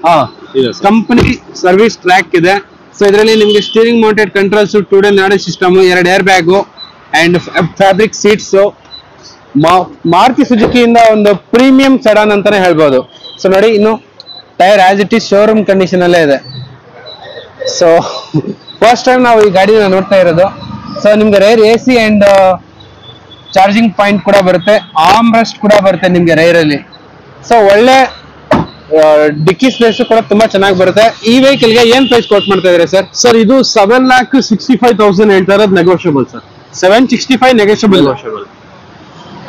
ಕಂಪನಿ ಸರ್ವಿಸ್ ಟ್ರ್ಯಾಕ್ ಇದೆ. ಸೊ ಇದರಲ್ಲಿ ನಿಮ್ಗೆ ಸ್ಟೀರಿಂಗ್ ಮೌಂಟೆಡ್ ಕಂಟ್ರೋಲ್ಸ್, 2 ನಾಡೋ system, 2 air bag and fabric seats. Maruti ಸುಜುಕಿಯಿಂದ ಒಂದು ಪ್ರೀಮಿಯಂ ಸೆಡಾನ್ ಅಂತಾನೆ ಹೇಳ್ಬೋದು. ಸೊ ನೋಡಿ, ಇನ್ನು tyre as it is showroom condition ಅಲ್ಲೇ ಇದೆ. ಸೊ ಫಸ್ಟ್ ಟೈಮ್ ನಾವು ಈ ಗಾಡಿನ ನೋಡ್ತಾ ಇರೋದು. ಸೊ ನಿಮ್ಗೆ rear AC and charging point ಕೂಡ ಬರುತ್ತೆ, ಆರ್ಮ್ ರೆಸ್ಟ್ ಕೂಡ ಬರುತ್ತೆ ನಿಮ್ಗೆ ರೇರ್ ಅಲ್ಲಿ. ಸೊ ಒಳ್ಳೆ ಡಿಕ್ಕಿ ಸ್ಪೇಸ್ ಕೂಡ ತುಂಬಾ ಚೆನ್ನಾಗಿ ಬರುತ್ತೆ. ಈ ವೆಹಿಕಲ್ಗೆ ಏನ್ ಪ್ರೈಸ್ ಕೋಟ್ ಮಾಡ್ತಾ ಇದ್ದಾರೆ ಸರ್? ಸರ್ ಇದು 7,65,000 ಹೇಳ್ತಾ ಇರೋದು ನೆಗೋಷಿಯಬಲ್ ಸರ್. 765 ನೆಗೋಷಿಯಬಲ್.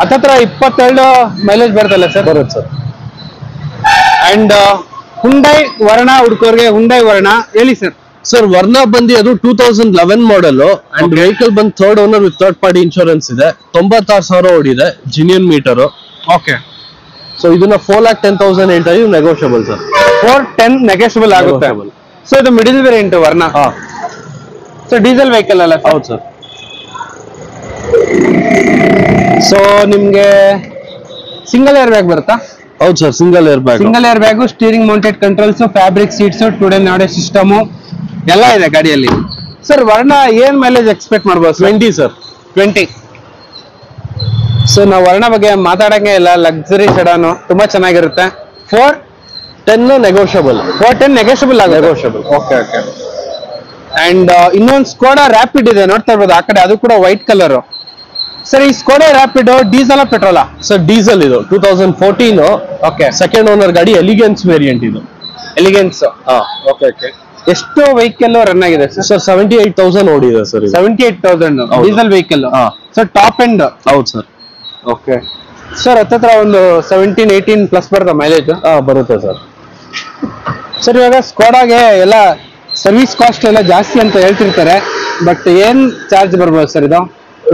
ಹತ್ತತ್ರ 22 ಮೈಲೇಜ್ ಬರುತ್ತಲ್ಲ ಸರ್? ಬರುತ್ತೆ ಸರ್. ಅಂಡ್ ಹುಂಡೈ ವರ್ಣ ಹುಡುಕೋರ್ಗೆ ಹುಂಡೈ ವರ್ಣ ಹೇಳಿ ಸರ್. ಸರ್ ವರ್ಣ ಬಂದು ಅದು 2011 ಮಾಡೆಲ್ ಅಂಡ್ ವೆಹಿಕಲ್ ಬಂದು third owner with third party insurance ಇದೆ. 96,000 ಓಡಿದೆ, ಜಿನಿಯನ್ ಮೀಟರ್. ಓಕೆ. ಸೊ ಇದನ್ನ 4,10,000 ಹೇಳ್ತಾ ಇದೀವಿ, ನೆಗೋಷಿಯಬಲ್ ಸರ್. 410 ನೆಗೋಷಿಯಬಲ್ ಆಗುತ್ತೆ. ಸೊ ಇದು middle variant Verna. So diesel vehicle ಅಲ್ಲ? ಹೌದು ಸರ್. ಸೊ ನಿಮ್ಗೆ ಸಿಂಗಲ್ ಏರ್ ಬ್ಯಾಗ್ ಬರುತ್ತಾ? ಹೌದು sir, single air bag. Single air bag, steering mounted controls, fabric seats, 2 ನಾಡೋ ಸಿಸ್ಟಮ್ ಎಲ್ಲ ಇದೆ ಗಾಡಿಯಲ್ಲಿ. ಸರ್ ವರ್ಣ ಏನ್ ಮೈಲೇಜ್ ಎಕ್ಸ್ಪೆಕ್ಟ್ ಮಾಡ್ಬೋದು? 20 ಸರ್. 20. ಸೊ ನಾವು ವರ್ಣ ಬಗ್ಗೆ ಮಾತಾಡಂಗೆ ಇಲ್ಲ, ಲಕ್ಸುರಿ ಸೆಡಾನು ತುಂಬಾ ಚೆನ್ನಾಗಿರುತ್ತೆ. 410 ನೆಗೋಷಿಯಬಲ್. 410 ನೆಗೋಷಿಯಬಲ್ ಆಗುತ್ತೆ. ನೆಗೋಷಿಯಬಲ್. Okay okay. ಅಂಡ್ ಇನ್ನೊಂದು ಸ್ಕೋಡಾ ರ್ಯಾಪಿಡ್ ಇದೆ, ನೋಡ್ತಾ ಇರ್ಬೋದು ಆ ಕಡೆ, ಅದು ಕೂಡ ವೈಟ್ ಕಲರ್. ಸರ್ ಈ ಸ್ಕೋಡಾ ರ್ಯಾಪಿಡ್ ಡೀಸೆಲ್ ಪೆಟ್ರೋಲಾ? ಸರ್ ಡೀಸೆಲ್ ಇದು 2014. ಓಕೆ. ಸೆಕೆಂಡ್ ಓನರ್ ಗಾಡಿ, ಎಲಿಗೆನ್ಸ್ ವೇರಿಯಂಟ್ ಇದು. ಎಲಿಗೆನ್ಸ್. Okay okay. ಎಷ್ಟು ವೆಹಿಕಲ್ ರನ್ ಆಗಿದೆ ಸರ್? 78,000 ಓಡಿದೆ sir. 78,000 diesel vehicle. Sir top end? ಹೌದು ಸರ್. Okay sir. ಹತ್ತತ್ರ ಒಂದು 17-18 ಪ್ಲಸ್ ಬರುತ್ತೆ ಮೈಲೇಜ್? ಬರುತ್ತೆ ಸರ್. ಸರ್ ಇವಾಗ ಸ್ಕೋಡಾಗೆ ಎಲ್ಲ ಸರ್ವಿಸ್ ಕಾಸ್ಟ್ ಎಲ್ಲ ಜಾಸ್ತಿ ಅಂತ ಹೇಳ್ತಿರ್ತಾರೆ, ಬಟ್ ಏನ್ ಚಾರ್ಜ್ ಬರ್ಬೋದು ಸರ್ ಇದು?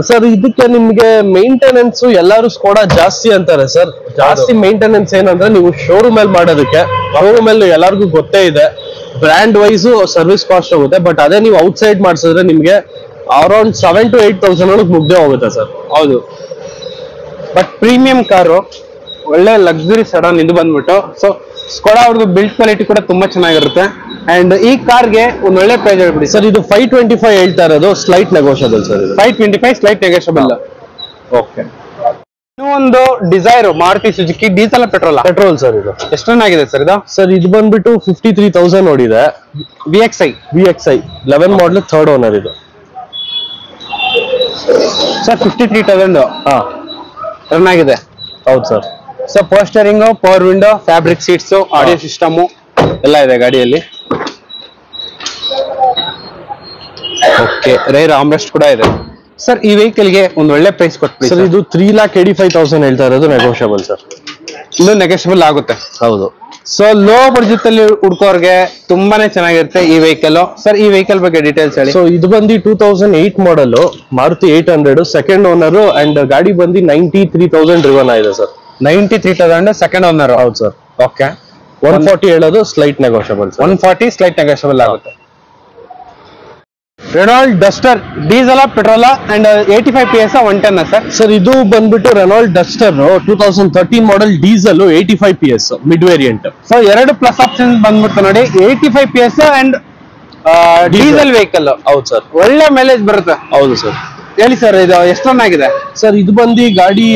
ಸರ್ ಇದಕ್ಕೆ ನಿಮ್ಗೆ ಮೇಂಟೆನೆನ್ಸ್ ಎಲ್ಲರೂ ಸ್ಕೋಡಾ ಜಾಸ್ತಿ ಅಂತಾರೆ ಸರ್. ಜಾಸ್ತಿ ಮೇಂಟೆನೆನ್ಸ್ ಏನಂದ್ರೆ ನೀವು ಶೋರೂಮ್ ಅಲ್ಲಿ ಮಾಡೋದಕ್ಕೆ, ಶೋರೂಮ್ ಅಲ್ಲಿ ಎಲ್ಲರಿಗೂ ಗೊತ್ತೇ ಇದೆ, ಬ್ರ್ಯಾಂಡ್ ವೈಸ್ ಸರ್ವಿಸ್ ಕಾಸ್ಟ್ ಹೋಗುತ್ತೆ. ಬಟ್ ಅದೇ ನೀವು ಔಟ್ ಸೈಡ್ ಮಾಡಿಸಿದ್ರೆ ನಿಮ್ಗೆ ಅರೌಂಡ್ 7,000 to 8,000 ಒಳಗೆ ಮುಗ್ದೇ ಹೋಗುತ್ತೆ ಸರ್. ಹೌದು. ಬಟ್ ಪ್ರೀಮಿಯಂ ಕಾರು ಒಳ್ಳೆ ಲಕ್ಸುರಿ ಸಡನ್ ಇದು ಬಂದ್ಬಿಟ್ಟು. ಸೊ ಸ್ಕೋಡಾ ಅವ್ರದ್ದು ಬಿಲ್ಡ್ ಕ್ವಾಲಿಟಿ ಕೂಡ ತುಂಬಾ ಚೆನ್ನಾಗಿರುತ್ತೆ. ಅಂಡ್ ಈ ಕಾರ್ಗೆ ಒಂದ್ ಒಳ್ಳೆ ಪ್ರೈಸ್ ಹೇಳ್ಬಿಡಿ ಸರ್. ಇದು 525 ಹೇಳ್ತಾ ಇರೋದು, slight negotiable sir. 525 slight negotiable. Okay. ಒಂದು Dzire Maruti Suzuki diesel petrol? Petrol sir. ಇದು ಎಷ್ಟು ರನ್ ಆಗಿದೆ ಸರ್ ಇದು? ಸರ್ ಇದು ಬಂದ್ಬಿಟ್ಟು 53,000 ನೋಡಿದೆ. VXI 11 ಮಾಡಲ್, 3rd ಓನರ್ ಇದು ಸರ್. 53,000 ರನ್ ಆಗಿದೆ. ಹೌದು sir. So power steering, power window, fabric seats, audio system ಎಲ್ಲ ಇದೆ ಗಾಡಿಯಲ್ಲಿ. ಓಕೆ. ರೇರ್ ಆರ್ಮ್ರೆಸ್ಟ್ ಕೂಡ ಇದೆ ಸರ್. ಈ ವೆಹಿಕಲ್ ಗೆ ಒಂದು ಒಳ್ಳೆ ಪ್ರೈಸ್ ಕೊಟ್ಬಿಡಿ ಸರ್. ಇದು 3,85,000 ಹೇಳ್ತಾ ಇರೋದು, ನೆಗೋಷಿಯಬಲ್ ಸರ್. ಇನ್ನು ನೆಗೋಷಿಯಬಲ್ ಆಗುತ್ತೆ. ಹೌದು. ಸೊ ಲೋ ಬಡ್ಜೆಟ್ ಅಲ್ಲಿ ಹುಡ್ಕೋರ್ಗೆ ತುಂಬಾನೇ ಚೆನ್ನಾಗಿರುತ್ತೆ ಈ ವೆಹಿಕಲ್. ಸರ್ ಈ ವೆಹಿಕಲ್ ಬಗ್ಗೆ ಡೀಟೇಲ್ಸ್ ಹೇಳಿ. ಸೊ ಇದು ಬಂದು 2008 ಮಾಡಲ್ ಮಾರುತಿ 800, 2nd ಓನರ್. ಅಂಡ್ ಗಾಡಿ ಬಂದು 93,000 ಡ್ರಿವನ್ ಆಗಿದೆ ಸರ್. 93,000 2nd owner. ಹೌದು ಸರ್. ಓಕೆ. 140 ಹೇಳೋದು, ಸ್ಲೈಟ್ ನೆಗೋಷಿಯಬಲ್. 140 ಸ್ಲೈಟ್ ನೆಗೋಷಿಯಬಲ್ ಆಗುತ್ತೆ. Renault Duster diesel petrol and 85 PS 110 sir. Sir ಇದು ಬಂದ್ಬಿಟ್ಟು Renault Duster 2013 model, diesel, 85 PS mid variant. So 2 plus option ಬಂದ್ಬಿಟ್ಟು ನೋಡಿ, 85 PS ಅಂಡ್ ಡೀಸೆಲ್ ವೆಹಿಕಲ್. ಹೌದು sir. ಒಳ್ಳೆ mileage ಬರುತ್ತೆ. ಹೌದು ಸರ್. ಹೇಳಿ ಸರ್, ಇದು ಎಷ್ಟು ರನ್ ಆಗಿದೆ ಸರ್? ಇದು ಬಂದು ಗಾಡಿ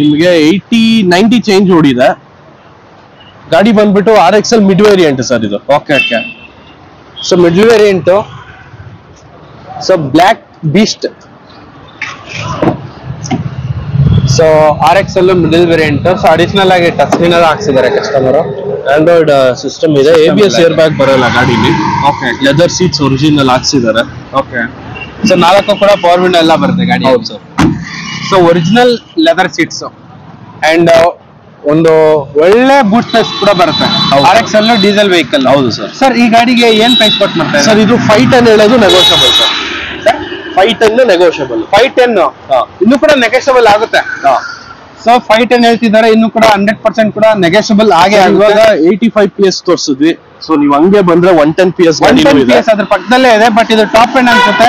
ನಿಮಗೆ 80-90 ಚೇಂಜ್ ಓಡಿದೆ. ಗಾಡಿ ಬಂದ್ಬಿಟ್ಟು RXL ಮಿಡ್ ವೇರಿಯಂಟ್ ಸರ್ ಇದು. Okay. So mid variant. So black beast. So RXL middle variant. So additional ಆಗಿ ಟಚ್ ಸ್ಕ್ರೀನ್ ಎಲ್ಲ ಹಾಕ್ಸಿದ್ದಾರೆ ಕಸ್ಟಮರ್. ಆಂಡ್ರಾಯ್ಡ್ ಸಿಸ್ಟಮ್ ಇದೆ. ABS ಏರ್ ಬ್ಯಾಗ್ ಬರಲ್ಲ ಗಾಡಿಲಿ. ಓಕೆ. ಲೆದರ್ ಸೀಟ್ಸ್ ಒರಿಜಿನಲ್ ಹಾಕ್ಸಿದ್ದಾರೆ. ಓಕೆ. ಸೊ 4 ಕೂಡ power window ಎಲ್ಲ ಬರುತ್ತೆ ಗಾಡಿ. ಹೌದು sir. So original leather seats and ಒಂದು ಒಳ್ಳೆ ಬೂಟ್ ಸ್ಪೇಸ್ ಕೂಡ ಬರುತ್ತೆ. RXL diesel vehicle. ಹೌದು ಸರ್. ಸರ್ ಈ ಗಾಡಿಗೆ ಏನ್ ಪ್ರೈಸ್ ಕೊಟ್ಟು ಮಾಡ್ತಾರೆ ಸರ್? ಇದು 510 ಹೇಳೋದು, ನೆಗೋಷಿಯಬಲ್ ಸರ್. 510 ನೆಗೋಷಿಯಬಲ್. 510 ಇನ್ನು ಕೂಡ ನೆಗೋಷಿಯಬಲ್ ಆಗುತ್ತೆ. ಸೊ 510 ಹೇಳ್ತಿದ್ದಾರೆ, ಇನ್ನು ಕೂಡ 100% ಕೂಡ ನೆಗೋಷಿಯಬಲ್ ಆಗೇ. ಇವಾಗ 85 PS ತೋರಿಸಿದ್ವಿ. ಸೊ ನೀವು ಹಂಗೆ ಬಂದ್ರೆ 110 PS 110 PS ಅದ್ರ ಪಕ್ಕದಲ್ಲೇ ಇದೆ. ಬಟ್ ಇದು ಟಾಪ್ ಎಂಡ್ ಅನ್ಸುತ್ತೆ.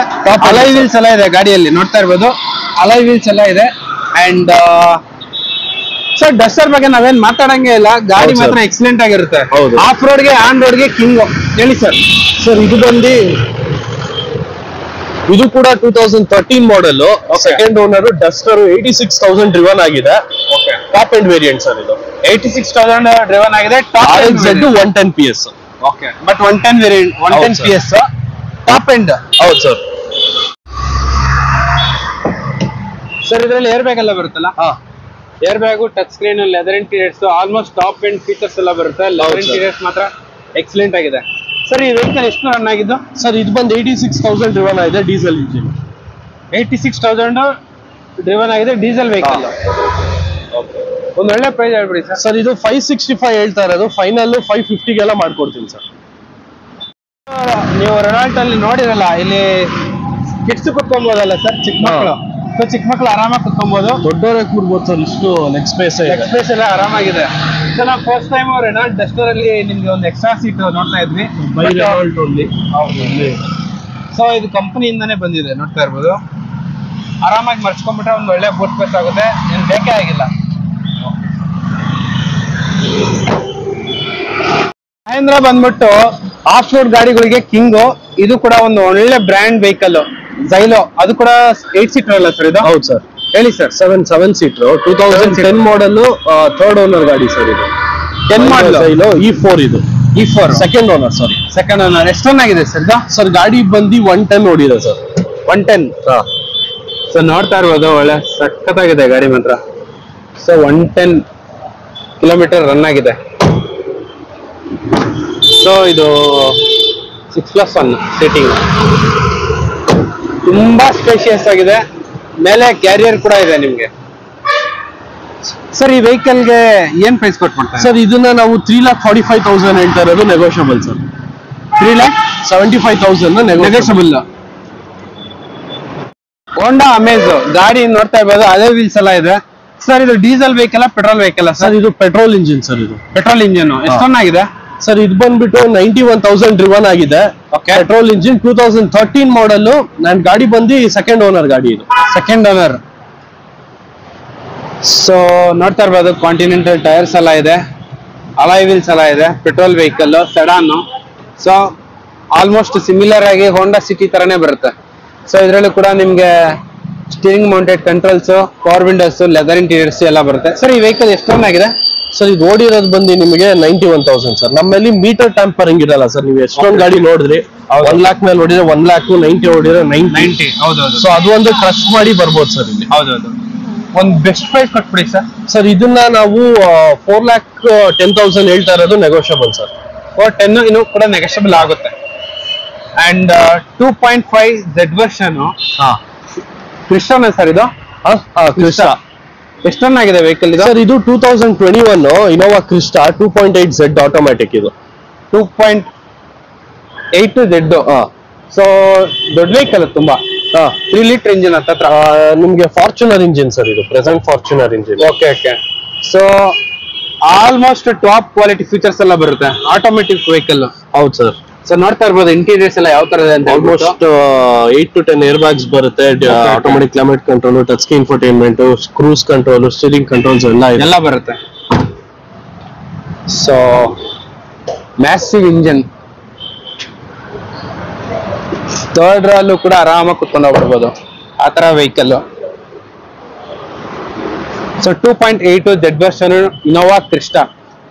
ಅಲೈ ವೀಲ್ಸ್ ಎಲ್ಲ ಇದೆ ಗಾಡಿಯಲ್ಲಿ, ನೋಡ್ತಾ ಇರ್ಬೋದು. ಅಲೈ ವೀಲ್ಸ್ ಎಲ್ಲ ಇದೆ. ಅಂಡ್ ಸರ್ ಡಸ್ಟರ್ ಬಗ್ಗೆ ನಾವೇನ್ ಮಾತಾಡಂಗೆ ಇಲ್ಲ, ಗಾಡಿ ಮಾತ್ರ ಎಕ್ಸಲೆಂಟ್ ಆಗಿರುತ್ತೆ. ಆಫ್ ರೋಡ್ಗೆ ಆನ್ ರೋಡ್ಗೆ ಕಿಂಗ್. ಹೇಳಿ ಸರ್. ಸರ್ ಇದು ಬಂದು ಇದು ಕೂಡ 2013 ಮಾಡಲ್, 2nd ಓನರ್, ಡಸ್ಟರ್, 86,000 ಡ್ರಿವನ್ ಆಗಿದೆ. ಟಾಪ್ ಎಂಡ್ ವೇರಿಯಂಟ್ ಸರ್ ಇದು. 86,000 ಡ್ರಿವನ್ ಆಗಿದೆ. RXZ 110 PS. Okay. But 110 variant, 110 PS top end. ಹೌದು ಸರ್. ಸರ್ ಇದರಲ್ಲಿ ಏರ್ ಬ್ಯಾಗ್ ಎಲ್ಲ ಬರುತ್ತಲ್ಲ? Air bag, touch screen, leather interiors, almost top end features ಎಲ್ಲ ಬರುತ್ತೆ. Leather interiors ಮಾತ್ರ ಎಕ್ಸಲೆಂಟ್ ಆಗಿದೆ. ಸರ್ ಈ ವೆಹಿಕಲ್ ಎಷ್ಟು ರನ್ ಆಗಿದ್ದು? ಸರ್ ಇದು ಬಂದು 86,000 ಡ್ರಿವನ್ ಆಗಿದೆ, ಡೀಸೆಲ್ ಇಂಜಿನ್. 86,000 ಡ್ರಿವನ್ ಆಗಿದೆ, ಡೀಸೆಲ್ ವೆಹಿಕಲ್. ಒಂದು ಒಳ್ಳೆ ಪ್ರೈಸ್ ಹೇಳ್ಬಿಡಿ ಸರ್. ಸರ್ ಇದು 565 ಹೇಳ್ತಾ ಇರೋದು, ಫೈನಲ್ 550 ಮಾಡ್ಕೊಡ್ತೀನಿ ಸರ್. ನೀವು ರೆನಾಲ್ಟ್ ಅಲ್ಲಿ ನೋಡಿರಲ್ಲ, ಇಲ್ಲಿ ಕಿಡ್ಸ್ ಕುತ್ಕೊಬೋದಲ್ಲ ಸರ್, ಚಿಕ್ಕ ಮಕ್ಕಳು. ಸೊ ಚಿಕ್ಕ ಮಕ್ಕಳು ಆರಾಮಾಗಿ ಕುತ್ಕೊಬಹುದು, ದೊಡ್ಡವರೇ ಕೂರ್ಬೋದು ಸರ್. ಇಷ್ಟು ಲೆಗ್ ಸ್ಪೇಸ್ ಎಲ್ಲ ಆರಾಮಾಗಿದೆ. ಸೊ ನಾವು ಫಸ್ಟ್ ಟೈಮ್ ರೆನಾಲ್ಟ್ ಡಸ್ಟರ್ ಅಲ್ಲಿ ನಿಮ್ಗೆ ಒಂದು ಎಕ್ಸ್ಟ್ರಾ ಸೀಟ್ ನೋಡ್ತಾ ಇದ್ವಿ. ಸೊ ಇದು ಕಂಪನಿಯಿಂದಾನೇ ಬಂದಿದೆ, ನೋಡ್ತಾ ಇರ್ಬೋದು. ಆರಾಮಾಗಿ ಮರ್ಚ್ಕೊಂಡ್ಬಿಟ್ರೆ ಒಂದು ಒಳ್ಳೆ ಬೂಟ್ ಸ್ಪೇಸ್ ಆಗುತ್ತೆ, ಏನು ಬೇಕೇ ಆಗಿಲ್ಲ. ಮಹೇಂದ್ರ ಬಂದ್ಬಿಟ್ಟು ಆಫ್ ರೋಡ್ ಗಾಡಿಗಳಿಗೆ ಕಿಂಗು. ಇದು ಕೂಡ ಒಂದು ಒಳ್ಳೆ ಬ್ರ್ಯಾಂಡ್ ವೆಹಿಕಲ್, ಝೈಲೋ. ಅದು ಕೂಡ 8 ಸೀಟರ್ ಅಲ್ಲ ಸರ್ ಇದು? ಹೌದು ಸರ್. ಹೇಳಿ sir. 7 seater, 2010 model, 3rd owner ಗಾಡಿ ಸರ್ ಇದು. 10 ಮಾಡಲ್ ಝೈಲೋ E4 ಇದು. E4 2nd owner. Sorry, 2nd owner. ಎಷ್ಟು ರನ್ ಆಗಿದೆ ಸರ್ ಇದು? ಸರ್ ಗಾಡಿ ಬಂದು 110 ಓಡಿದೆ ಸರ್. 110. ಸೊ ನೋಡ್ತಾ ಇರ್ಬೋದು, ಒಳ್ಳೆ ಸಖತ್ತಾಗಿದೆ ಗಾಡಿ ಮಾತ್ರ. ಸೊ 110 ಕಿಲೋಮೀಟರ್ ರನ್ ಆಗಿದೆ. ಸೊ ಇದು 6+1 ಸೀಟಿಂಗ್, ತುಂಬಾ ಸ್ಪೇಷಿಯಸ್ ಆಗಿದೆ. ಮೇಲೆ ಕ್ಯಾರಿಯರ್ ಕೂಡ ಇದೆ ನಿಮ್ಗೆ. ಸರ್ ಈ ವೆಹಿಕಲ್ಗೆ ಏನ್ ಪ್ರೈಸ್ ಕೊಟ್ಟು ಮಾಡ್ತಾರೆ ಸರ್? ಇದನ್ನ ನಾವು 3,45,000 ಹೇಳ್ತಾ ಇರೋದು, ನೆಗೋಷಿಯಬಲ್ ಸರ್. 3,75,000 ನೆಗೋಷಿಯಬಲ್. ಹೋಂಡಾ ಅಮೇಜ್ ಗಾಡಿ ನೋಡ್ತಾ ಇರ್ಬೋದು, ಅದೇ ವೀಲ್ಸ್ ಎಲ್ಲ ಇದೆ. ಸರ್ ಇದು diesel vehicle, petrol vehicle sir? ಇದು ಪೆಟ್ರೋಲ್ ಇಂಜಿನ್ ಸರ್. ಇದು ಪೆಟ್ರೋಲ್ ಇಂಜಿನ್. ಎಷ್ಟು ರನ್ ಆಗಿದೆ ಸರ್? ಇದು ಬಂದ್ಬಿಟ್ಟು 91,000 ಡ್ರಿವನ್ ಆಗಿದೆ. ಪೆಟ್ರೋಲ್ ಇಂಜಿನ್, 2013 ಮಾಡಲ್. ನನ್ ಗಾಡಿ ಬಂದು 2nd ಓನರ್ ಗಾಡಿ ಇದು. 2nd owner. ಸೊ ನೋಡ್ತಾ ಇರ್ಬೋದು ಕಾಂಟಿನೆಂಟಲ್ ಟೈರ್ಸ್ ಎಲ್ಲ ಇದೆ, ಅಲಾಯ್ ವೀಲ್ಸ್ ಎಲ್ಲ ಇದೆ, petrol vehicle sedan. So almost similar ಆಗಿ ಹೋಂಡಾ ಸಿಟಿ ತರನೇ ಬರುತ್ತೆ. ಸೊ ಇದರಲ್ಲೂ ಕೂಡ ನಿಮ್ಗೆ steering mounted controls, power Windows, leather interiors ಎಲ್ಲ ಬರುತ್ತೆ. ಸರ್ ಈ ವೆಹಿಕಲ್ ಎಷ್ಟು ರನ್ ಆಗಿದೆ? ಸರ್ ಇದು ಓಡಿರೋದು ಬಂದು ನಿಮಗೆ 91,000 ಸರ್. ನಮ್ಮಲ್ಲಿ ಮೀಟರ್ ಟ್ಯಾಂಪರಿಂಗ್ ಇರಲ್ಲ ಸರ್. ನೀವು ಎಷ್ಟೊಂದು ಗಾಡಿ ನೋಡಿದ್ರಿ, 1 lakh ಮೇಲೆ ಓಡಿದ್ರೆ 1 lakh, 90 ಓಡಿದ್ರೆ 90. ಹೌದೌದು. ಸೊ ಅದು ಒಂದು ಟ್ರಸ್ಟ್ ಮಾಡಿ ಬರ್ಬೋದು ಸರ್ ಇಲ್ಲಿ. ಹೌದೌದು. ಒಂದು ಬೆಸ್ಟ್ ಪ್ರೈಸ್ ಕೊಟ್ಬಿಡಿ ಸರ್. ಸರ್ ಇದನ್ನ ನಾವು 4,10,000 ಹೇಳ್ತಾ ಇರೋದು ನೆಗೋಷಿಯಬಲ್ ಸರ್. 410 ಇನ್ನೂ ಕೂಡ ನೆಗೋಷಿಯಬಲ್ ಆಗುತ್ತೆ. ಅಂಡ್ 2.5 Z ವರ್ಷನ್ ಕ್ರಿಸ್ಟಾನ ಸರ್ ಇದು? ಕ್ರಿಸ್ಟಾ. ಎಷ್ಟು ರನ್ ಆಗಿದೆ ವೆಹಿಕಲ್ ಇದು? ಸರ್ ಇದು 2021 ಇನೋವಾ ಕ್ರಿಸ್ಟಾ 2.8 Z ಆಟೋಮ್ಯಾಟಿಕ್. ಇದು 2.8 Z. ಸೊ ದೊಡ್ಡ ವೆಹಿಕಲ್ ತುಂಬಾ. 3 ಲೀಟರ್ ಇಂಜಿನ್ ಹತ್ರ ನಿಮ್ಗೆ ಫಾರ್ಚುನರ್ ಇಂಜಿನ್ ಸರ್. ಇದು present Fortuner engine. Okay. So almost top quality features ಎಲ್ಲ ಬರುತ್ತೆ, ಆಟೋಮೆಟಿಕ್ ವೆಹಿಕಲ್. ಹೌದು ಸರ್. ಸೊ ನೋಡ್ತಾ ಇರ್ಬೋದು ಇಂಟೀರಿಯರ್ಸ್ ಎಲ್ಲ ಯಾವ ತರ ಇದೆ ಅಂತ. ಆಲ್ಮೋಸ್ಟ್ 8 to 10 ಏರ್ ಬ್ಯಾಗ್ಸ್ ಬರುತ್ತೆ, automatic climate control, touch screen infotainment, cruise control, steering controls ಎಲ್ಲ ಬರುತ್ತೆ. ಸೊ ಮ್ಯಾಸಿವ್ ಇಂಜಿನ್, ಥರ್ಡ್ ರಲ್ಲೂ ಕೂಡ ಆರಾಮಾಗಿ ಕುತ್ಕೊಂಡು ಹೋಗ್ಬಿಡ್ಬೋದು ಆ ತರ vehicle. So 2.8 Z version Innova Crysta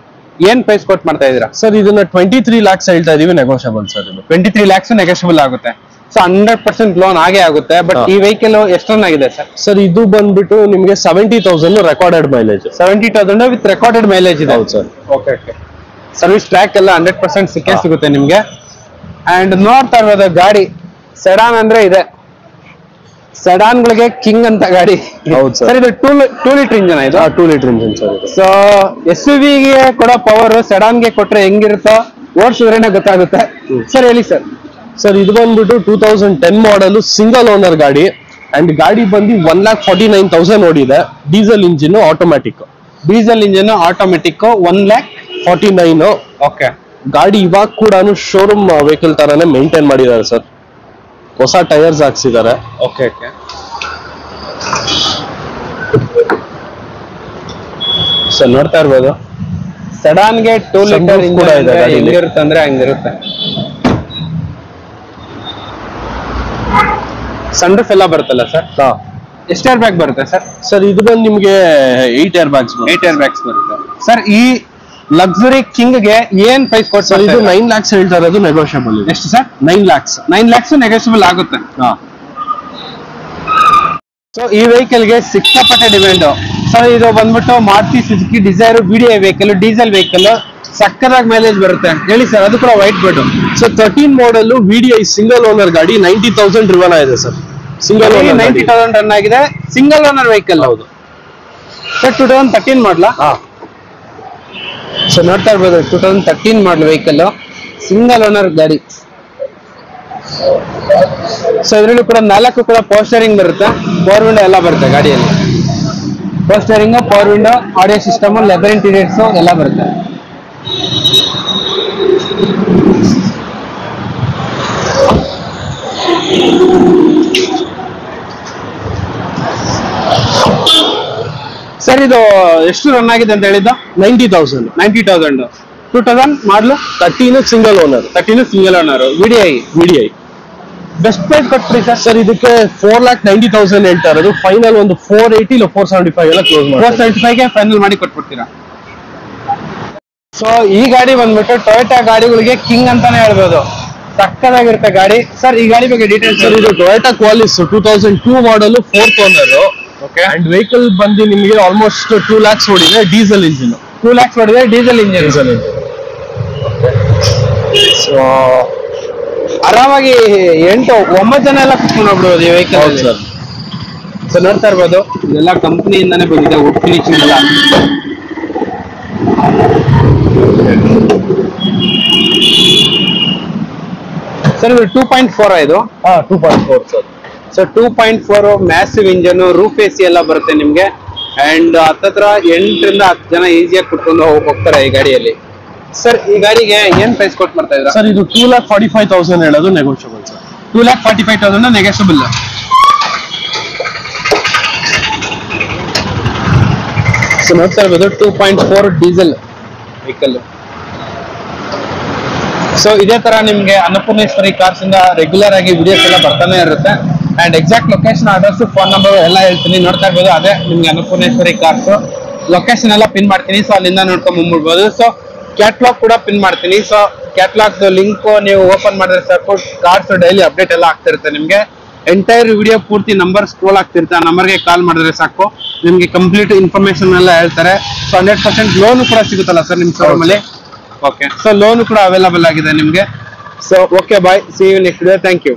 ಏನ್ ಪ್ರೈಸ್ ಕೊಟ್ಟು ಮಾಡ್ತಾ ಇದೀರಾ ಸರ್? ಇದನ್ನ 23 lakhs ಹೇಳ್ತಾ ಇದೀವಿ, ನೆಗೋಷಿಯಬಲ್ ಸರ್. ಇದು 23 lakhs ನೆಗೋಷಿಯಬಲ್ ಆಗುತ್ತೆ. ಸೊ 100% ಲೋನ್ ಆಗೇ ಆಗುತ್ತೆ. ಬಟ್ ಈ ವೆಹಿಕಲ್ ಎಷ್ಟು ರನ್ ಆಗಿದೆ ಸರ್? ಸರ್ ಇದು ಬಂದ್ಬಿಟ್ಟು ನಿಮ್ಗೆ 70,000 recorded mileage. 70,000 with recorded mileage ಇದೆ. ಹೌದು ಸರ್. ಓಕೆ. ಸರ್ವಿಸ್ ಟ್ರ್ಯಾಕ್ ಎಲ್ಲ 100% ಸಿಗುತ್ತೆ ನಿಮ್ಗೆ. ಅಂಡ್ ನೋಡ್ತಾ ಇರೋದು ಗಾಡಿ ಸೆಡಾನ್ ಅಂದ್ರೆ ಇದೆ, ಸೆಡಾನ್ ಗಳಿಗೆ ಕಿಂಗ್ ಅಂತ ಗಾಡಿ. ಹೌದು ಸರ್. ಇದು 2 ಲೀಟರ್ ಇಂಜಿನ್ ಇದು? 2 litre engine sir. So SUV ಗೆ ಕೊಡೋ ಪವರ್ ಸೆಡಾನ್ ಗೆ ಕೊಟ್ರೆ ಹೆಂಗಿರುತ್ತೋ ಓಡಿಸಿದ್ರೇನೆ ಗೊತ್ತಾಗುತ್ತೆ. ಸರ್ ಹೇಳಿ ಸರ್. ಸರ್ ಇದು ಬಂದ್ಬಿಟ್ಟು 2010 ಮಾಡಲ್ ಸಿಂಗಲ್ ಓನರ್ ಗಾಡಿ. ಅಂಡ್ ಗಾಡಿ ಬಂದು 1,49,000 ಓಡಿದೆ. Diesel engine automatic. 1,49,000. ಓಕೆ. ಗಾಡಿ ಇವಾಗ ಕೂಡ ಶೋರೂಮ್ ವೆಹಿಕಲ್ ತರಾನೇ ಮೇಂಟೈನ್ ಮಾಡಿದ್ದಾರೆ ಸರ್. ಹೊಸ ಟೈರ್ಸ್ ಹಾಕ್ಸಿದ್ದಾರೆ. ಓಕೆ. ಸೊ ನೋಡ್ತಾ ಇರ್ಬೋದು ಸೆಡಾನ್ಗೆ 2 ಲೀಟರ್ ಕೂಡ ಇದೆ. ಹೆಂಗಿರುತ್ತೆ ಅಂದ್ರೆ ಹಂಗಿರುತ್ತೆ. ಸನ್ರೂಫ್ ಎಲ್ಲ ಬರುತ್ತಲ್ಲ ಸರ್? ಎಷ್ಟು ಏರ್ ಬ್ಯಾಗ್ ಬರುತ್ತೆ ಸರ್? ಸರ್ ಇದು ಬಂದು ನಿಮ್ಗೆ 8 ಏರ್ ಬ್ಯಾಗ್ಸ್. 8 ಏರ್ ಬ್ಯಾಗ್ಸ್ ಬರುತ್ತೆ ಸರ್. ಈ ಲಕ್ಸುರಿ ಕಿಂಗ್ ಗೆ ಏನ್ ಪ್ರೈಸ್ ಕೊಡ್ತಾರೆ ಸರ್? ಇದು 9 lakhs ಹೇಳ್ತಾ ಇರೋದು, ನೆಗೋಷಿಯಬಲ್. ಎಷ್ಟು ಸರ್? 9 lakhs. 9 lakhs ನೆಗೋಷಿಯಬಲ್ ಆಗುತ್ತೆ. ಸೊ ಈ ವೆಹಿಕಲ್ ಗೆ ಸಿಕ್ಕಾಪಟ್ಟೆ ಡಿಮ್ಯಾಂಡ್. ಸೊ ಇದು ಬಂದ್ಬಿಟ್ಟು Maruti Suzuki Dzire VDI vehicle, diesel vehicle, ಸಕ್ಕತ್ತಾಗಿ ಮೈಲೇಜ್ ಬರುತ್ತೆ. ಹೇಳಿ ಸರ್. ಅದು ಕೂಡ white board. So 13 model VDI single owner ಗಾಡಿ 90,000 ರಿವನ್ ಆಗಿದೆ ಸರ್. ಸಿಂಗಲ್ ಓನರ್ 90,000 ರನ್ ಆಗಿದೆ. Single owner vehicle. ಹೌದು ಸರ್. 2013 ಮಾಡಲ? ಸೊ ನೋಡ್ತಾ ಇರ್ಬೋದು 2013 ಮಾಡಲ್ ವೆಹಿಕಲ್, ಸಿಂಗಲ್ ಓನರ್ ಗಾಡಿ. ಸೊ ಇದರಲ್ಲೂ ಕೂಡ 4 ಕೂಡ ಪವರ್ ಸ್ಟೇರಿಂಗ್ ಬರುತ್ತೆ, ಪವರ್ ವಿಂಡೋ ಎಲ್ಲ ಬರುತ್ತೆ ಗಾಡಿಯಲ್ಲಿ. Power steering, power window, audio system, leather interiors ಎಲ್ಲ ಬರುತ್ತೆ. ಸರ್ ಇದು ಎಷ್ಟು ರನ್ ಆಗಿದೆ ಅಂತ ಹೇಳಿದ್ದು? 90,000. 90,000. 2000 ಮಾಡಲು 13 single owner. 13 single owner VDI. Best price ಕೊಟ್ಬಿಡಿ ಸರ್. ಸರ್ ಇದಕ್ಕೆ 4,90,000 ಹೇಳ್ತಾ ಇರೋದು. ಫೈನಲ್ ಒಂದು 480 ಇಲ್ಲ 475 ಎಲ್ಲ ಕ್ಲೋಸ್ ಮಾಡಿ. 475 ಗೆ ಫೈನಲ್ ಮಾಡಿ ಕೊಟ್ಬಿಡ್ತೀರಾ? ಸೊ ಈ ಗಾಡಿ ಬಂದ್ಬಿಟ್ಟು ಟೊಯೋಟಾ ಗಾಡಿಗಳಿಗೆ ಕಿಂಗ್ ಅಂತಾನೆ ಹೇಳ್ಬೋದು. ಸಕ್ಕದಾಗಿರುತ್ತೆ ಗಾಡಿ. ಸರ್ ಈ ಗಾಡಿ ಬಗ್ಗೆ ಡೀಟೇಲ್ಸ್. ಸರ್ ಇದು Toyota Qualis 2002 model, 4th owner. And vehicle ಬಂದು ನಿಮಗೆ ಆಲ್ಮೋಸ್ಟ್ 2 lakhs ಓಡಿದೆ. Diesel engine. 2 lakhs ಓಡಿದೆ. Diesel engine. ಸೊ ಆರಾಮಾಗಿ 8-9 ಜನ ಎಲ್ಲ ಕುತ್ಕೊಂಡು ಹೋಗ್ಬಿಡೋದು ಈ ವೆಹಿಕಲ್ ಸರ್. ಸೊ ನೋಡ್ತಾ ಇರ್ಬೋದು ಇದೆಲ್ಲ ಕಂಪನಿಯಿಂದಾನೇ ಬಂದಿದೆ, ವುಡ್ ಫಿನಿಶಿಂಗ್ ಎಲ್ಲ. ಸರ್ ಇದು 2.4 ಇದು? 2.4 sir. So 2.4 massive engine, roof AC ಎಲ್ಲ ಬರುತ್ತೆ ನಿಮ್ಗೆ. ಅಂಡ್ ಹತ್ತತ್ರ 8 ರಿಂದ 10 ಜನ ಈಸಿಯಾಗಿ ಕುತ್ಕೊಂಡು ಹೋಗ್ತಾರೆ ಈ ಗಾಡಿಯಲ್ಲಿ. ಸರ್ ಈ ಗಾಡಿಗೆ ಏನ್ ಪ್ರೈಸ್ ಕೊಟ್ಟು ಮಾಡ್ತಾ ಇದ್ದೀರಾ? ಸರ್ ಇದು 2,45,000 ಹೇಳೋದು, ನೆಗೋಷಿಯಬಲ್ ಸರ್. 2,45,000 ನೆಗೋಷಿಯಬಲ್. ಸೊ ನೋಡ್ತಾ ಇರ್ಬೋದು 2.4 ಡೀಸೆಲ್ ವೆಹಿಕಲ್. ಸೊ ಇದೇ ತರ ನಿಮ್ಗೆ ಅನ್ನಪೂರ್ಣೇಶ್ವರಿ ಕಾರ್ಸ್ ಇಂದ ರೆಗ್ಯುಲರ್ ಆಗಿ ವಿಡಿಯೋಸ್ ಎಲ್ಲ ಬರ್ತಾನೆ ಇರುತ್ತೆ. And exact location, address, phone number ಎಲ್ಲ ಹೇಳ್ತೀನಿ. ನೋಡ್ತಾ ಇರ್ಬೋದು ಅದೇ ನಿಮ್ಗೆ ಅನ್ನಪೂರ್ಣೇಶ್ವರಿ ಕಾರ್ಸ್ ಲೊಕೇಶನ್ ಎಲ್ಲ ಪಿನ್ ಮಾಡ್ತೀನಿ. ಸೊ ಅಲ್ಲಿಂದ ನೋಡ್ಕೊಂಡ್ ಬಂದ್ಬಿಡ್ಬೋದು. ಸೊ ಕ್ಯಾಟ್ಲಾಗ್ ಕೂಡ ಪಿನ್ ಮಾಡ್ತೀನಿ. ಸೊ ಕ್ಯಾಟ್ಲಾಗ್ ಲಿಂಕ್ ನೀವು ಓಪನ್ ಮಾಡಿದ್ರೆ ಸಾಕು, ಕಾರ್ಸ್ ಡೈಲಿ ಅಪ್ಡೇಟ್ ಎಲ್ಲ ಆಗ್ತಿರುತ್ತೆ ನಿಮ್ಗೆ. ಎಂಟೈರ್ ವಿಡಿಯೋ ಪೂರ್ತಿ ನಂಬರ್ ಸ್ಕ್ರೋಲ್ ಆಗ್ತಿರುತ್ತೆ. ಆ ನಂಬರ್ಗೆ ಕಾಲ್ ಮಾಡಿದ್ರೆ ಸಾಕು, ನಿಮ್ಗೆ ಕಂಪ್ಲೀಟ್ ಇನ್ಫಾರ್ಮೇಶನ್ ಎಲ್ಲ ಹೇಳ್ತಾರೆ. ಸೊ 100% ಲೋನ್ ಕೂಡ ಸಿಗುತ್ತಲ್ಲ ಸರ್ ನಿಮ್ ಶೋರೂಮ್ ಅಲ್ಲಿ? ಓಕೆ, ಸೊ ಲೋನ್ ಕೂಡ ಅವೈಲಬಲ್ ಆಗಿದೆ ನಿಮ್ಗೆ. So okay, bye, see you next day. Thank you.